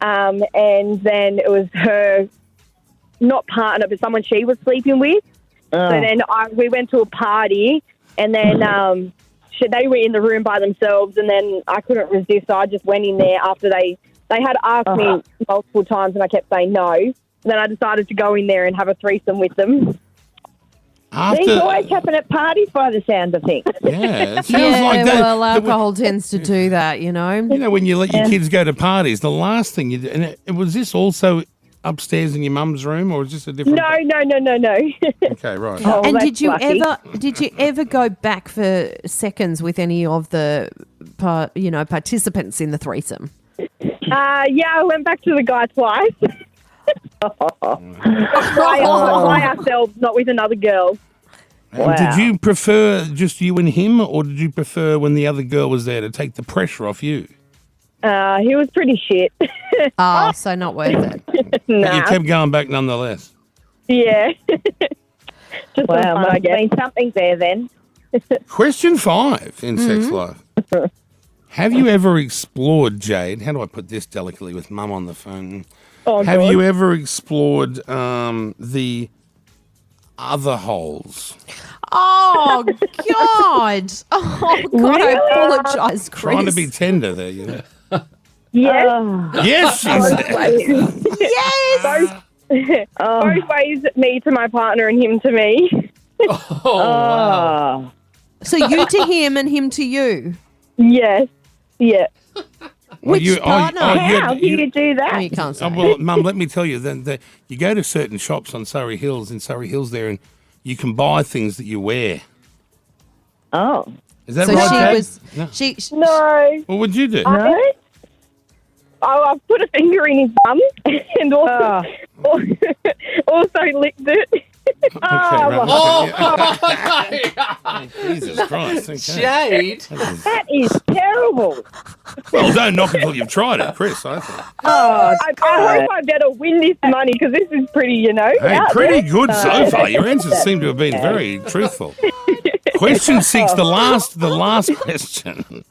And then it was her, not partner, but someone she was sleeping with. So then we went to a party, and then they were in the room by themselves, and then I couldn't resist, so I just went in there after they had asked me multiple times, and I kept saying no. And then I decided to go in there and have a threesome with them. These always happen at parties by the sound of things. Yeah, it sounds Yeah, like that. well, alcohol tends to do that, you know. You know, when you let your kids go to parties, the last thing you do, and was this also upstairs in your mum's room, or was this a different? No. Okay, right. And did you ever go back for seconds with any of the participants in the threesome? Yeah, I went back to the guy twice. by ourselves, not with another girl. And did you prefer just you and him, or did you prefer when the other girl was there to take the pressure off you? He was pretty shit. Oh, so not worth it. But you kept going back nonetheless. Yeah. Just Wow, fun, must I have guess. been something there then. Question 5 in sex life. Have you ever explored, Jade? How do I put this delicately with Mum on the phone? Oh, Have God. you ever explored the other holes? Oh, God. Oh, God, Really? I apologise, Chris. Trying to be tender there, you know. Yes. Yes, she said. Yes. Both ways, me to my partner and him to me. Oh. So you to him and him to you? Yes. Yeah. Which partner? How do you do that? Oh, you can't say. Well, Mum, let me tell you, then you go to certain shops on Surrey Hills, there, and you can buy things that you wear. Oh. Is that So right, she Jade? was- No. No. What would you do? I put a finger in his bum and also licked it. Jesus Christ. Okay. Jade. That is terrible. Well, don't knock until you've tried it, Chris, I think. I hope I better win this money because this is pretty, Hey, out pretty there. good so far. Your answers seem to have been very truthful. Question 6, the last question.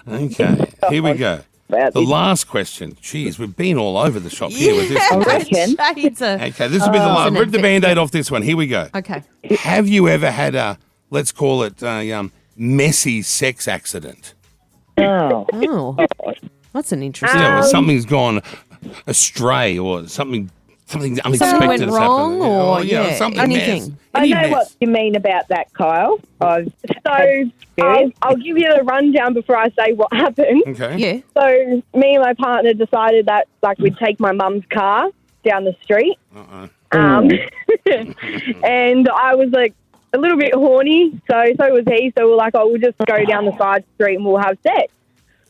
Okay, here we go. The last question. Jeez, we've been all over the shop here with this one. Okay, this will be the last. Rip the Band-Aid off this one. Here we go. Okay. Have you ever had a, let's call it, messy sex accident? Oh. That's an interesting You know, something's gone astray or something unexpected Something went has wrong happened. or, something anything. mess. I Any know mess. what you mean about that, Kyle. I'll give you the rundown before I say what happened. Okay. Yeah. So me and my partner decided that we'd take my mum's car down the street. And I was a little bit horny, so was he. So we're like, we'll just go down the side street and we'll have sex.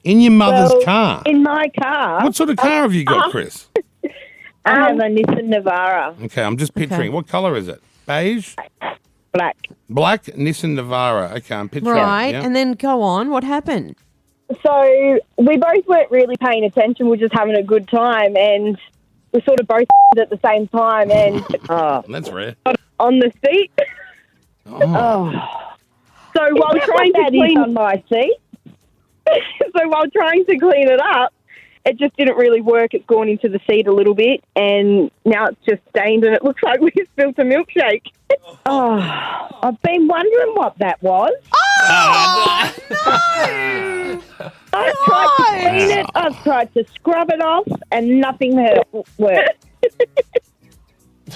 In your mother's car? In my car. What sort of car have you got, Chris? I have a Nissan Navara. Okay, I'm just picturing. What colour is it? Beige? Black. Black Nissan Navara. Okay, I'm picturing. Right, Yeah. and then go on. What happened? So we both weren't really paying attention. We were just having a good time, and we sort of both at the same time, and That's rare. on the seat. Oh. So while trying to clean on my seat. so while trying to clean it up, it just didn't really work. It's gone into the seat a little bit, and now it's just stained, and it looks like we spilled a milkshake. I've been wondering what that was. I've tried to clean it. I've tried to scrub it off, and nothing has worked.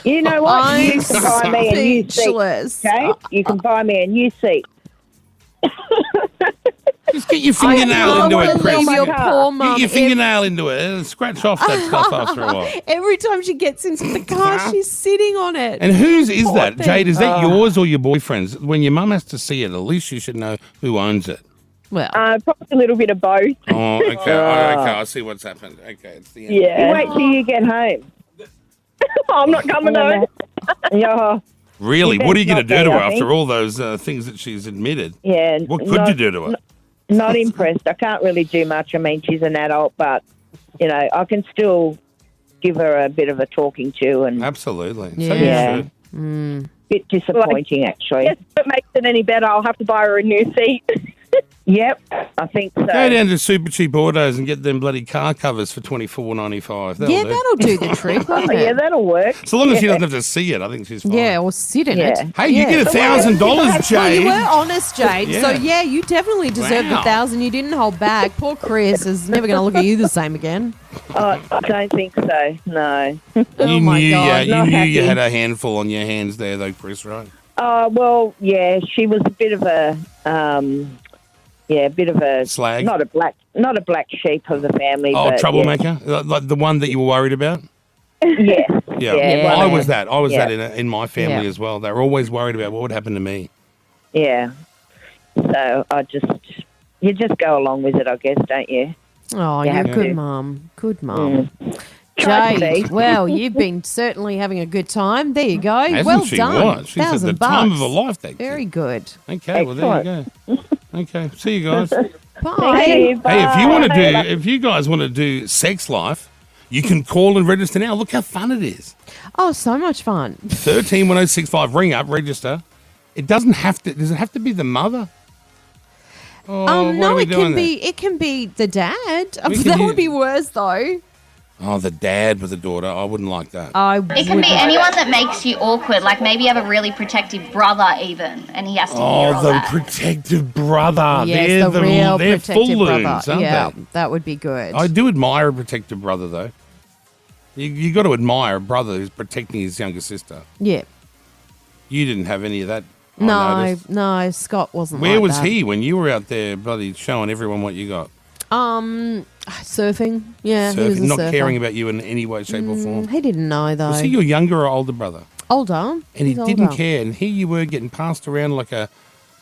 You know what? I'm You can buy me a new seat. speechless. Okay? You can buy me a new seat. Just get your fingernail into it, Chris. Your poor mum. Get your fingernail into it and scratch off that stuff after a while. Every time she gets into the car, she's sitting on it. And whose is Poor that? thing. Jade, is that yours or your boyfriend's? When your mum has to see it, at least you should know who owns it. Well, probably a little bit of both. Oh, okay. Okay, I see what's happened. Okay, it's the end. You wait till you get home. I'm not coming home. Yeah. Really? You What are you going to bet do to not her be, I after think. all those things that she's admitted? Yeah. What could you do to her? Not impressed. I can't really do much. I mean, she's an adult, but, I can still give her a bit of a talking to. And Absolutely. Yeah. So you should. Bit disappointing, actually. If it makes it any better, I'll have to buy her a new seat. Yep, I think so. Go down to Super Cheap Autos and get them bloody car covers for $24.95. Yeah, that'll do the trick, won't it? Yeah, that'll work. So long as she doesn't have to see it, I think she's fine. Yeah, or sit in it. Hey, you get $1,000, Well, Jade. you were honest, Jade. So, Yeah. you definitely deserve the Wow. 1,000. You didn't hold back. Poor Chris is never going to look at you the same again. I don't think so, no. Oh, my knew, God. you Not knew you happy. had a handful on your hands there, though, Chris, right? Well, yeah, she was a bit of a, Slag? not a black sheep of the family. Oh, but troublemaker? Like the one that you were worried about? Yeah. Yeah, Yeah, I one was of- that. I was yeah. that in my family Yeah. as well. They were always worried about what would happen to me. Yeah. So you just go along with it, I guess, don't you? Oh, You you're a have good to. mum. Good mum. Try to Jade, be. well, you've been certainly having a good time. There you go. Hasn't well she? done. What? She's at the $1,000 time of her life, that Very good. Okay, well, there you go. Okay, see you guys. Bye. Hey, if you guys want to do Sex Life, you can call and register now. Look how fun it is. Oh, so much fun. 131065, ring up, register. It doesn't have to. Does it have to be the mother? Oh, why are No, we it doing can be. It can be the dad. We can That do- would be worse, though. Oh, the dad with the daughter. I wouldn't like that. It can be anyone that makes you awkward. Like maybe you have a really protective brother, even, and he has to hear Oh, all the that. protective brother. Yes, the real they're protective full brother. loons, aren't Yeah, they? that would be good. I do admire a protective brother, though. You got to admire a brother who's protecting his younger sister. Yeah. You didn't have any of that. I No, noticed. no, Scott wasn't. Where like was that. he when you were out there, bloody, showing everyone what you got? Surfing. Yeah, he was Surfing, a not surfer. caring about you in any way, shape, or form. He didn't know though. Was he your younger or older brother? Older. And he He's didn't older. care. And here you were getting passed around like a,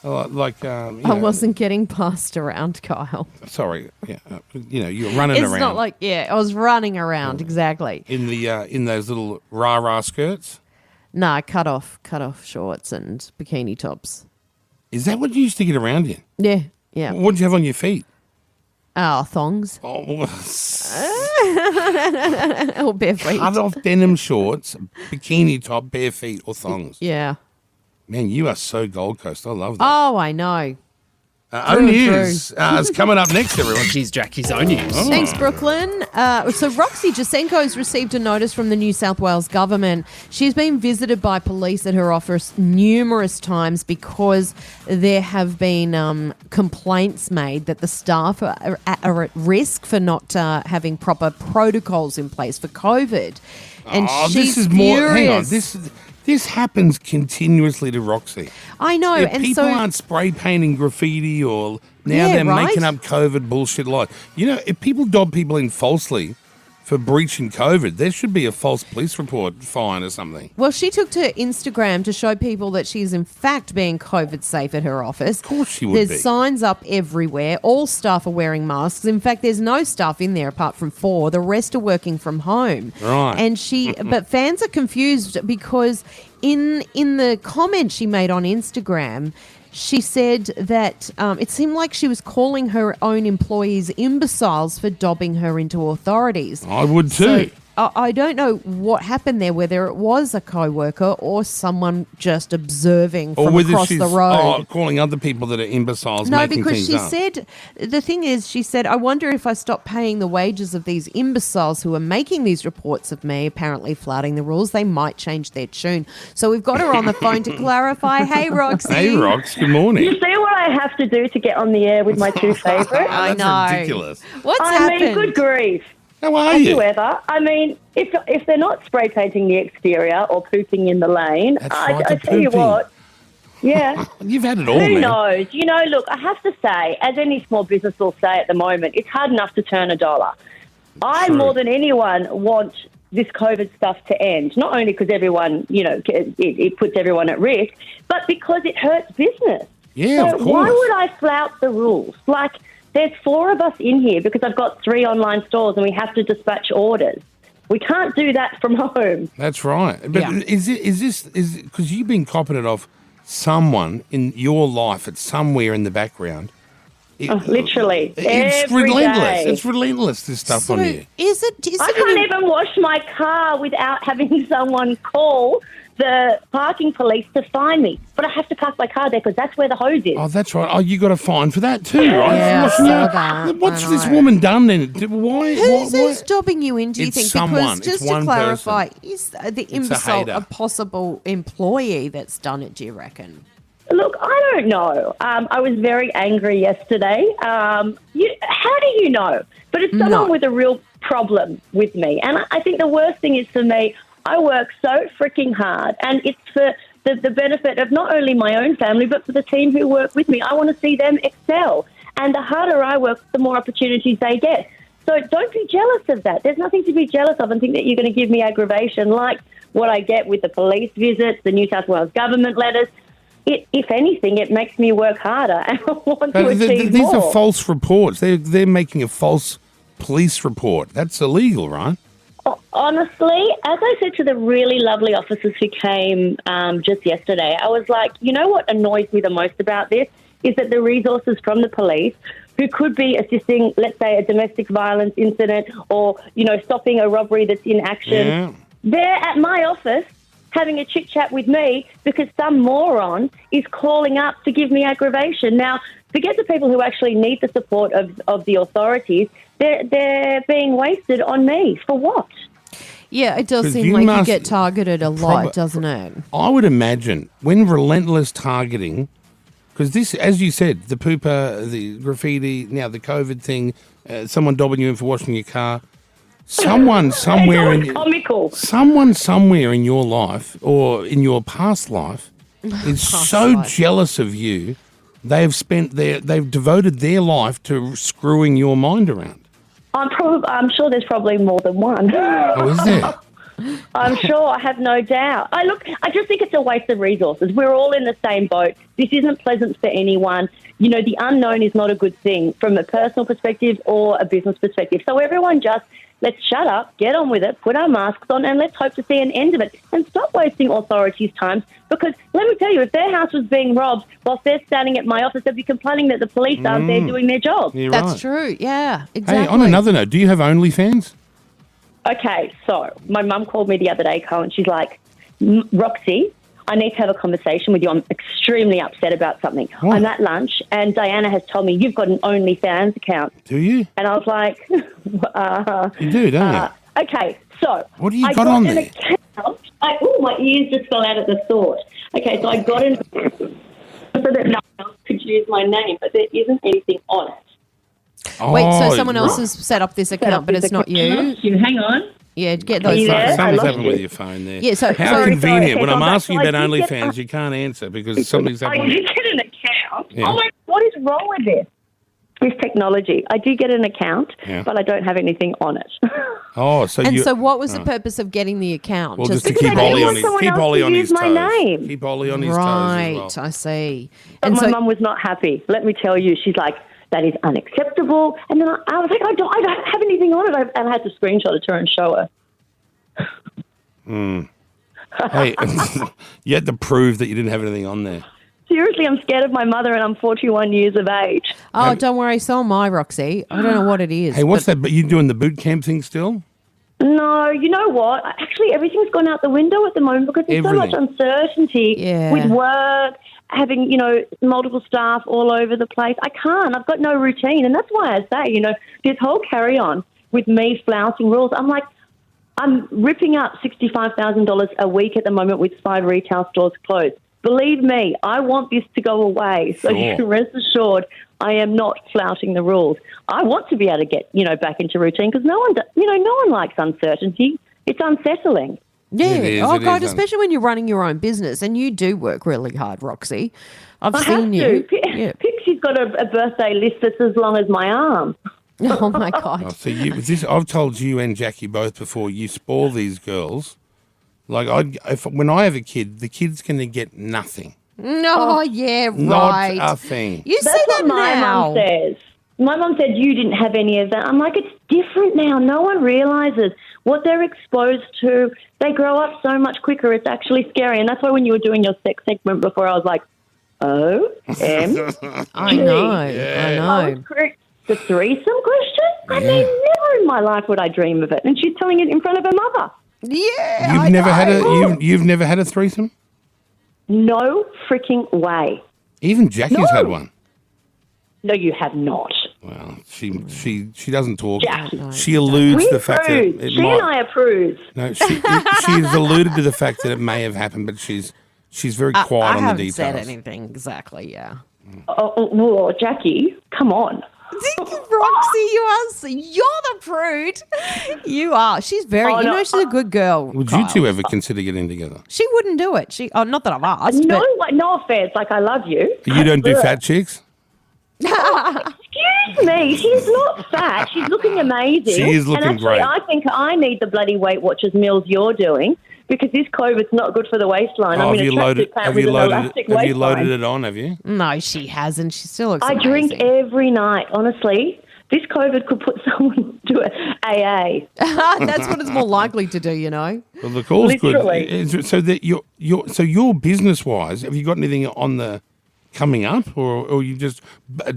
you I know, wasn't getting passed around, Kyle. Sorry, yeah, you were running It's around. not like I was running around exactly. in the in those little rah skirts. Nah, cut off shorts and bikini tops. Is that what you used to get around in? Yeah, yeah. What did you have on your feet? Oh, thongs. Oh, or bare feet. cut off denim shorts, bikini top, bare feet, or thongs. Yeah. Man, you are so Gold Coast. I love that. Oh, I know. O News is coming up next, everyone. She's Jackie's O News. Oh. Thanks, Brooklyn. So Roxy Jasenko has received a notice from the New South Wales government. She's been visited by police at her office numerous times because there have been complaints made that the staff are at risk for not having proper protocols in place for COVID. And she's this is more. Hang on, furious. this happens continuously to Roxy. I know, If and people so aren't spray painting graffiti or now Yeah, they're right? making up COVID bullshit like, if people dob people in falsely for breaching COVID, there should be a false police report fine or something. Well, she took to Instagram to show people that she's in fact being COVID safe at her office. Of course she would There's be. signs up everywhere. All staff are wearing masks. In fact, there's no staff in there apart from 4. The rest are working from home. Right. And but fans are confused because in the comment she made on Instagram, she said that it seemed like she was calling her own employees imbeciles for dobbing her into authorities. I would too. So, I don't know what happened there, whether it was a co-worker or someone just observing Or from whether across she's the road. calling other people that are imbeciles No, making because things she up. said, the thing is, she said, I wonder if I stop paying the wages of these imbeciles who are making these reports of me, apparently flouting the rules, they might change their tune. So we've got her on the phone to clarify. Hey, Roxy. Hey, Rox, good morning. You see what I have to do to get on the air with my two favourites? I That's know. ridiculous. What's I happened? mean, good grief. How are Have you? you ever? I mean, if they're not spray painting the exterior or pooping in the lane, That's I right, the tell you pooping. what, Yeah. You've had it all, Who man. knows? You know, look, I have to say, as any small business will say at the moment, it's hard enough to turn a dollar. I, more than anyone, want this COVID stuff to end, not only because everyone, you know, it puts everyone at risk, but because it hurts business. Yeah, so of why course. would I flout the rules? Like, there's 4 of us in here because I've got 3 online stores and we have to dispatch orders. We can't do that from home. That's right. But is this because you've been copping it off someone in your life? It's somewhere in the background. Literally, It's every relentless. day. It's relentless. This stuff on you. I can't even wash my car without having someone call the parking police to find me. But I have to park my car there because that's where the hose is. Oh, that's right. Oh, you got a fine for that too, right? Yeah, What's, I saw that. what's I this know. woman done then? Why? Who's stopping you in, do you It's think? someone. Because just It's to one clarify, person. is the It's a imbecile hater. a possible employee that's done it, do you reckon? Look, I don't know. I was very angry yesterday. How do you know? But it's someone with a real problem with me. And I think the worst thing is for me, I work so freaking hard. And it's for the benefit of not only my own family, but for the team who work with me. I want to see them excel. And the harder I work, the more opportunities they get. So don't be jealous of that. There's nothing to be jealous of and think that you're going to give me aggravation like what I get with the police visits, the New South Wales government letters. If anything, it makes me work harder and I want to achieve These more. are false reports. They're making a false police report. That's illegal, right? Honestly, as I said to the really lovely officers who came just yesterday, I was like, you know what annoys me the most about this is that the resources from the police who could be assisting, let's say, a domestic violence incident or, you know, stopping a robbery that's in action, they're at my office having a chit-chat with me because some moron is calling up to give me aggravation. Now, forget the people who actually need the support of the authorities. They're being wasted on me. For what? Yeah, it does 'Cause seem you like you must get targeted a lot, doesn't it? I would imagine when relentless targeting, because this, as you said, the pooper, the graffiti, now the COVID thing, someone dobbing you in for washing your car, someone somewhere in comical. Someone somewhere in your life or in your past life is so jealous of you. They've devoted their life to screwing your mind around. I'm sure there's probably more than one. Oh, is there? I'm sure. I have no doubt. I just think it's a waste of resources. We're all in the same boat. This isn't pleasant for anyone. You know, the unknown is not a good thing from a personal perspective or a business perspective. So everyone just, let's shut up, get on with it, put our masks on, and let's hope to see an end of it. And stop wasting authorities' time because, let me tell you, if their house was being robbed whilst they're standing at my office, they'd be complaining that the police aren't there doing their job. You're That's right. true. Yeah, exactly. Hey, on another note, do you have OnlyFans? Okay, so my mum called me the other day, Cole, and she's like, Roxy, I need to have a conversation with you. I'm extremely upset about something. I'm at lunch, and Diana has told me you've got an OnlyFans account. Do you? And I was like, You do, don't you? okay, so What do you I got on an there? account. My ears just fell out at the thought. Okay, so I got in so that no one else could use my name, but there isn't anything on it. Wait, so Oh, someone else has set up this account, but it's not you? Hang on. Yeah, get Are those. you there? Something's I lost happened you. with your phone there. Yeah, so- how sorry, convenient. sorry, When okay, I'm so asking you I about did get- OnlyFans, you can't answer because something's I happened. did get an account. Yeah. Oh my, what is wrong with this? This technology. I do get an account, Yeah. but I don't have anything on it. Oh, so And you. so what was the oh. purpose of getting the account? Well, just to Because keep I didn't Ollie want on his someone keep else Ollie to on use his my toes. name. Keep Ollie on his Right, toes as well. I see. But And my so, mum was not happy. Let me tell you, she's like, that is unacceptable. And then I was like, I don't have anything on it. And I had to screenshot it to her and show her. Hey, you had to prove that you didn't have anything on there. Seriously, I'm scared of my mother and I'm 41 years of age. oh, don't worry, so am I, Roxy. I don't know what it is. Hey, what's but- that? But you doing the boot camp thing still? No, you know what? Actually, everything's gone out the window at the moment because there's so much Everything. uncertainty Yeah. with work, having, multiple staff all over the place. I can't. I've got no routine. And that's why I say, this whole carry-on with me flouting rules, I'm like, I'm ripping up $65,000 a week at the moment with 5 retail stores closed. Believe me, I want this to go away. So you Sure. can rest assured I am not flouting the rules. I want to be able to get, back into routine because no one likes uncertainty. It's unsettling. Yeah. It is, oh, it God, is. especially when you're running your own business and you do work really hard, Roxy. I've I seen have you. to. Yeah. Pixie's got a birthday list that's as long as my arm. Oh, my God. Oh, so I've told you and Jackie both before, you spoil these girls. Like, when I have a kid, the kid's going to get nothing. No, yeah, Not right. a thing. You That's say what that my now. mum says. My mum said you didn't have any of that. I'm like, it's different now. No one realises what they're exposed to. They grow up so much quicker. It's actually scary. And that's why when you were doing your sex segment before, I was like, OMG. I know. Yeah. I know. The threesome question? I mean, never in my life would I dream of it. And she's telling it in front of her mother. Yeah. You've never had a threesome? No freaking way. Even Jackie's had one. No, you have not. Well, she doesn't talk. Jackie. She alludes We to the fact that approve. it She might. and I approve. No, she's alluded to the fact that it may have happened, but she's very quiet I on the haven't details. said anything exactly, yeah. Oh, Jackie, come on. Roxy, you're the prude. You are. She's very, Oh, you no, know, she's a good girl. Would Kyle. you two ever consider getting together? She wouldn't do it. Not that I've asked. No, but no offense. Like, I love you. You don't do Ugh. fat chicks? Excuse me, she's not fat. She's looking amazing. She is looking and actually, great. I think I need the bloody Weight Watchers meals you're doing because this COVID's not good for the waistline. Oh, I'm have in you a tracksuit loaded? pant Have with you an loaded? elastic Have you loaded waistline. it on? Have you? no, she hasn't. She still looks I amazing. drink every night, honestly. This COVID could put someone to AA. That's what it's more likely to do, you know. Well, the call's Literally. good. So that your business wise, have you got anything on the coming up, or you just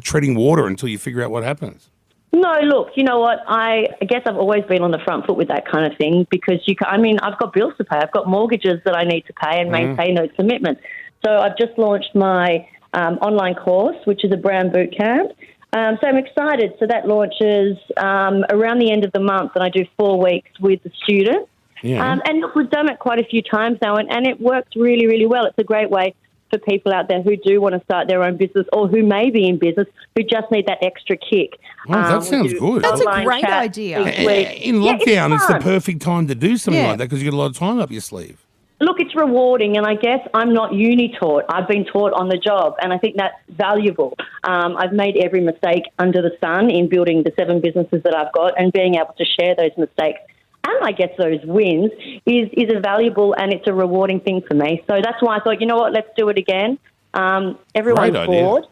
treading water until you figure out what happens? No, look, you know what? I guess I've always been on the front foot with that kind of thing because I've got bills to pay. I've got mortgages that I need to pay and maintain those commitments. So I've just launched my online course, which is a Brown Boot Camp. So I'm excited. So that launches around the end of the month, and I do 4 weeks with the students. Yeah. And look, we've done it quite a few times now, and it works really, really well. It's a great way for people out there who do want to start their own business or who may be in business who just need that extra kick. Well, that We sounds do good. That's a online great chats idea. each week. In Yeah, lockdown, it's the fun. perfect time to do something Yeah. like that because you get a lot of time up your sleeve. Look, it's rewarding, and I guess I'm not uni taught. I've been taught on the job, and I think that's valuable. I've made every mistake under the sun in building the 7 businesses that I've got, and being able to share those mistakes and I guess those wins is a valuable and it's a rewarding thing for me. So that's why I thought, you know what, let's do it again. Everyone's Great idea. bored.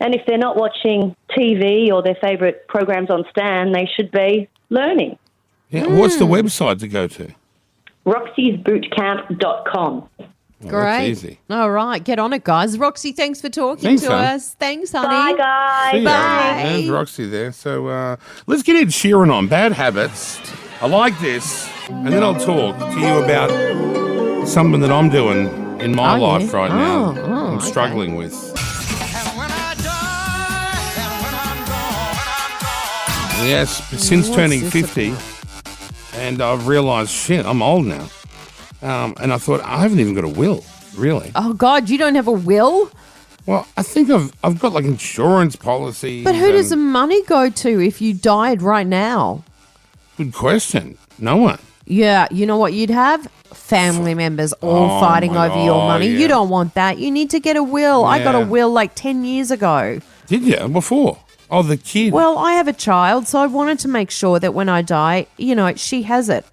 And if they're not watching TV or their favourite programs on Stan, they should be learning. Yeah. What's the website to go to? Roxy'sBootCamp.com. Well, Great. That's easy. All right, get on it, guys. Roxy, thanks for talking Thanks, to hon. us. Thanks, honey. Bye, guys. See ya. Bye. There's Roxy there. So let's get Ed Sheeran on. Bad habits. I like this. And then I'll talk to you about something that I'm doing in my Oh, life yeah? right now. Oh, I'm okay. struggling with. Yes, since What's turning this 50, and I've realised, shit, I'm old now. And I thought, I haven't even got a will, really. Oh, God, you don't have a will? Well, I think I've got like insurance policies. But who does the and- money go to if you died right now? Good question. No one. Yeah, you know what you'd have? Family members all Oh, fighting my over your God, money. yeah. You don't want that. You need to get a will. I got a Yeah. will like 10 years ago. Did you? Before? Oh, the kid. Well, I have a child, so I wanted to make sure that when I die, you know, she has it.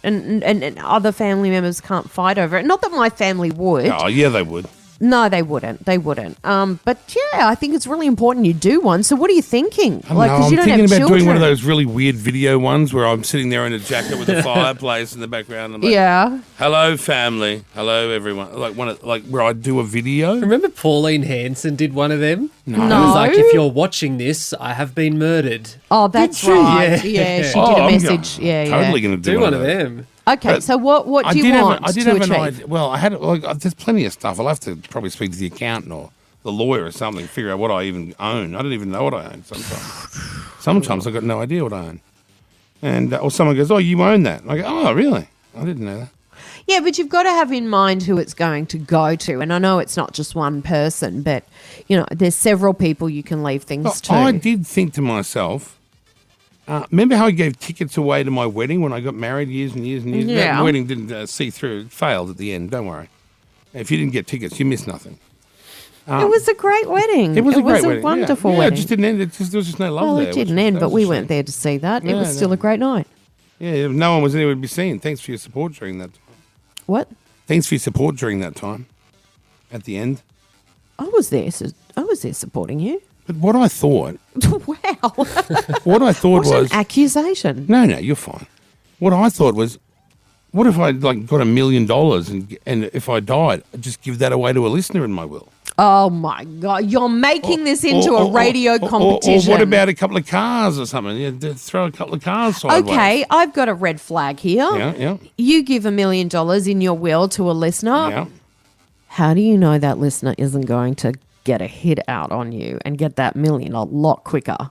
And other family members can't fight over it. Not that my family would. Oh, yeah, they would. No, they wouldn't. They wouldn't. But yeah, I think it's really important you do one. So what are you thinking? I don't know, 'cause I'm you don't thinking have about children. doing one of those really weird video ones where I'm sitting there in a jacket with a fireplace in the background. And I'm like, Yeah. hello, family. Hello, everyone. Like where I do a video. Remember Pauline Hanson did one of them? No. It was like, if you're watching this, I have been murdered. Oh, that's Did she? right. Yeah. Yeah, she Oh, did a I'm message. go- Yeah, totally yeah. going to Do one of them. Okay, But so what do you want I did to have achieve? an idea. Well, I had like there's plenty of stuff. I'll have to probably speak to the accountant or the lawyer or something, figure out what I even own. I don't even know what I own sometimes. Sometimes I've got no idea what I own. And or someone goes, "Oh, you own that." And I go, "Oh, really? I didn't know that." Yeah, but you've got to have in mind who it's going to go to. And I know it's not just one person, but, you know, there's several people you can leave things to. I did think to myself, Remember how I gave tickets away to my wedding when I got married years and years and years ago? Yeah. The wedding didn't see through. It failed at the end. Don't worry. If you didn't get tickets, you missed nothing. It was a great wedding. It was a great wedding. wonderful yeah. wedding. It just didn't end. There was just no love Well, there. it didn't end, but we weren't there to see that. It No, was still no. a great night. Yeah, no one was anywhere to be seen. Thanks for your support during that time. What? Thanks for your support during that time. At the end. I was there. I was there supporting you. But what I thought, Wow. what I thought What was, an accusation. no, you're fine. What I thought was, what if I got $1 million and if I died, I'd just give that away to a listener in my will? Oh my God! You're making this into a radio Or competition. what about a couple of cars or something? Yeah, throw a couple of cars sideways. Okay, I've got a red flag here. Yeah. You give $1 million in your will to a listener. Yeah. How do you know that listener isn't going to get a hit out on you and get that million a lot quicker?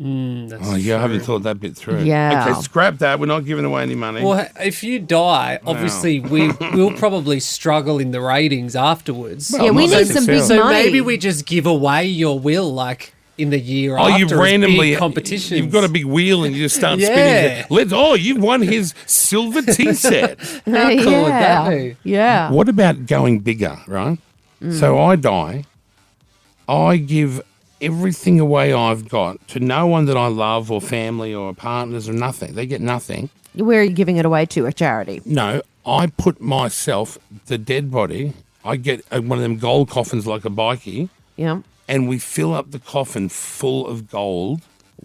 Oh, yeah, I haven't thought that bit through. Yeah. Okay, scrap that. We're not giving away any money. Well, if you die, obviously we'll probably struggle in the ratings afterwards. Well, Yeah, we not need some big So money. maybe we just give away your will, like in the year after. you as randomly big competitions. You've got a big wheel and you just start Yeah. spinning. You've won his silver tea set. How cool would that be? Yeah. What about going bigger, right? Mm. So I die, I give everything away I've got to no one that I love or family or partners or nothing. They get nothing. Where are you giving it away to? A charity? No, I put myself, the dead body, I get one of them gold coffins like a bikie, Yeah. and we fill up the coffin full of gold.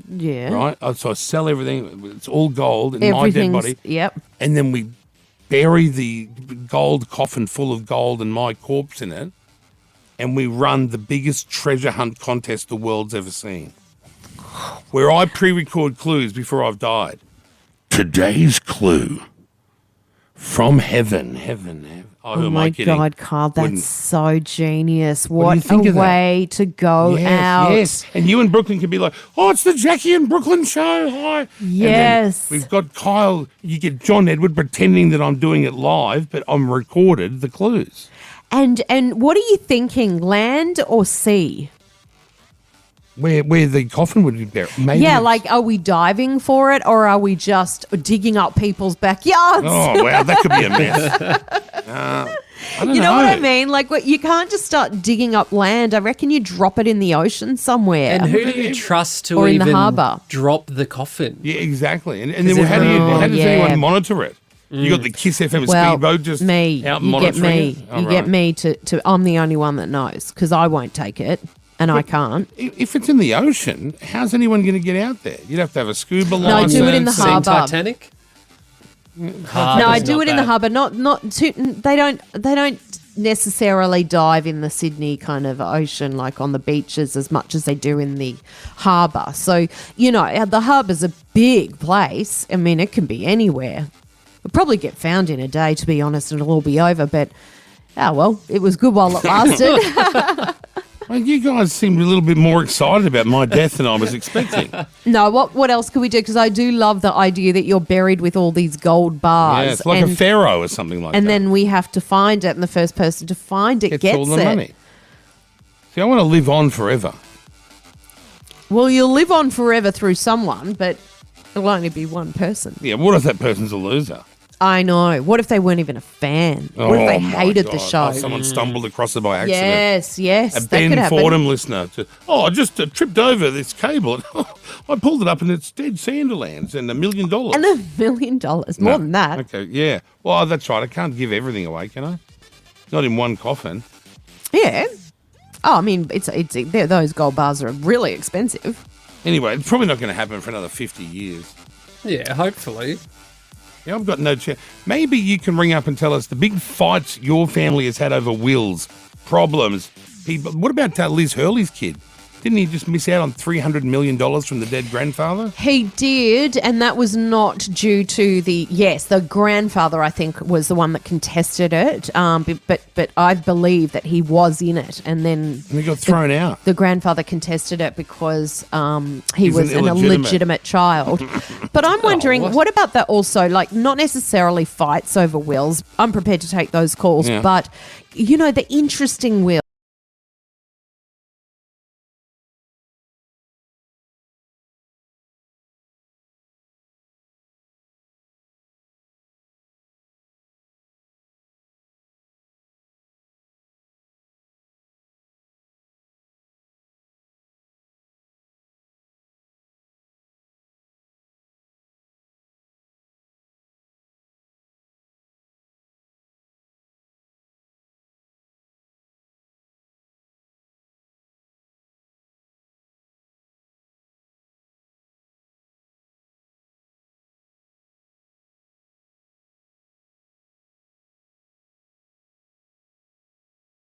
Yeah. Right? So I sell everything. It's all gold in my dead body. Yep. And then we bury the gold coffin full of gold and my corpse in it. And we run the biggest treasure hunt contest the world's ever seen. Where I pre-record clues before I've died. Today's clue. From heaven. Oh, Oh am my I kidding? God, Carl, that's Wouldn't- so genius. What do you What think a of that? way to go out. Yes. And you and Brooklyn can be like, oh, it's the Jackie and Brooklyn show. Hi. And then Yes. we've got Kyle. You get John Edward pretending that I'm doing it live, but I'm recorded the clues. And what are you thinking, land or sea? Where the coffin would be buried. Maybe Yeah, it's- like are we diving for it or are we just digging up people's backyards? Oh, wow, that could be a mess. I don't You know what I mean? Like, you can't just start digging up land. I reckon you drop it in the ocean somewhere. And who do you trust to Or in even the harbour. drop the coffin? Yeah, exactly. And then Is it- how does yeah. anyone monitor it? You got the Kiss FM Well, speedboat just me. out You get monitoring me. it? Oh, You right. get me to. I'm the only one that knows because I won't take it and I can't. If it's in the ocean, how's anyone going to get out there? You'd have to have a scuba No, license. do it in the Seen harbour. Titanic? No, I do it in the harbour. They don't necessarily dive in the Sydney kind of ocean like on the beaches as much as they do in the harbour. So the harbour's a big place. I mean, it can be anywhere. It'll probably get found in a day, to be honest, and it'll all be over. But well, it was good while it lasted. Well, you guys seem a little bit more excited about my death than I was expecting. No, what else could we do? Because I do love the idea that you're buried with all these gold bars. Yeah, it's like a pharaoh or something like that. And then we have to find it, and the first person to find it gets all the it. money. See, I want to live on forever. Well, you'll live on forever through someone, but it'll only be one person. Yeah, what if that person's a loser? I know. What if they weren't even a fan? What if they my hated the God. show? Oh, someone stumbled across it by accident. Yes, A that Ben could happen. Fordham listener. I just tripped over this cable. I pulled it up and it's dead Sanderlands and $1 million. And $1 million, more than that. Okay, yeah. Well, that's right. I can't give everything away, can I? Not in one coffin. Yeah. Oh, I mean, those gold bars are really expensive. Anyway, it's probably not going to happen for another 50 years. Yeah, hopefully. Yeah, I've got no chance. Maybe you can ring up and tell us the big fights your family has had over wills, problems, people. What about Liz Hurley's kid? Didn't he just miss out on $300 million from the dead grandfather? He did, and that was not due to the grandfather, I think, was the one that contested it. But I believe that he was in it, and then he got thrown out. The grandfather contested it because he He's was an an illegitimate child. But I'm wondering, what about that also? Like, not necessarily fights over wills. I'm prepared to take those calls, Yeah. but the interesting will.